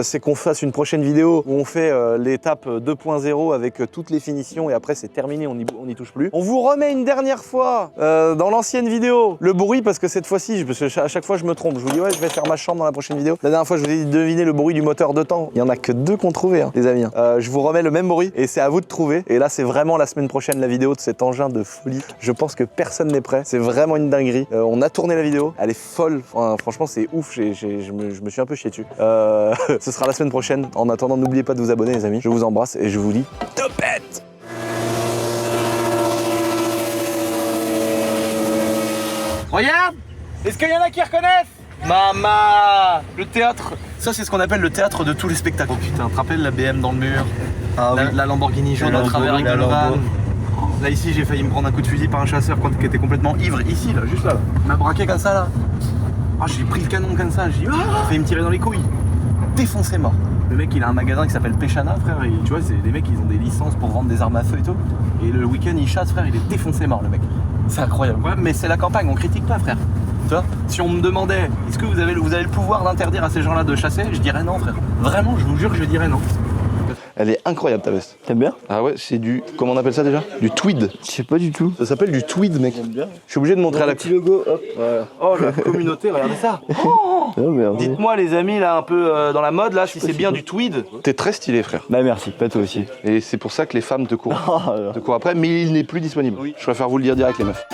c'est qu'on fasse une prochaine vidéo où on fait l'étape 2.0 avec toutes les finitions et après c'est terminé, on n'y touche plus. On vous remet une dernière fois dans l'ancienne vidéo le bruit, parce que cette fois-ci, parce que à chaque fois je me trompe, je vous dis ouais je vais faire ma chambre dans la prochaine vidéo. La dernière fois je vous ai dit deviner le bruit du moteur de temps, il y en a que 2 qu'on trouvait les amis. Je vous remets le même bruit et c'est à vous de trouver. Et là c'est vraiment la semaine prochaine la vidéo de cet engin de folie. Je pense que personne n'est prêt, c'est vraiment une dinguerie. On a tourné la vidéo, elle est folle, enfin, franchement c'est ouf, je me suis un peu chié dessus. Ce sera la semaine prochaine. En attendant, n'oubliez pas de vous abonner les amis. Je vous embrasse et je vous dis topette. Regarde, est-ce qu'il y en a qui reconnaissent? Maman, le théâtre. Ça c'est ce qu'on appelle le théâtre de tous les spectacles. Oh putain, tu te rappelles la BM dans le mur, la Lamborghini jaune au travers avec le van. Là ici j'ai failli me prendre un coup de fusil par un chasseur qui était complètement ivre. Ici là, juste là. Il m'a braqué comme ça là. Ah, j'ai pris le canon comme ça, j'ai failli me tirer dans les couilles. Défoncé mort. Le mec il a un magasin qui s'appelle Péchana frère, et tu vois c'est des mecs ils ont des licences pour vendre des armes à feu et tout. Et le week-end il chasse frère, il est défoncé mort le mec. C'est incroyable. Ouais, mais c'est la campagne, on critique pas frère. Tu vois, si on me demandait est-ce que vous avez le pouvoir d'interdire à ces gens-là de chasser, je dirais non frère. Vraiment, je vous jure que je dirais non. Elle est incroyable ta veste. T'aimes bien? Ah ouais, c'est du... Comment on appelle ça déjà? Du tweed. Je sais pas du tout. Ça s'appelle du tweed mec. J'aime bien. Je suis obligé de montrer à la... Petit logo, hop. Voilà. Oh la communauté, regardez ça. Oh dites-moi les amis là un peu dans la mode là si c'est bien du tweed. T'es très stylé frère. Bah merci, pas toi aussi. Et c'est pour ça que les femmes te courent. Te courent après, mais il n'est plus disponible. Je préfère vous le dire direct les meufs.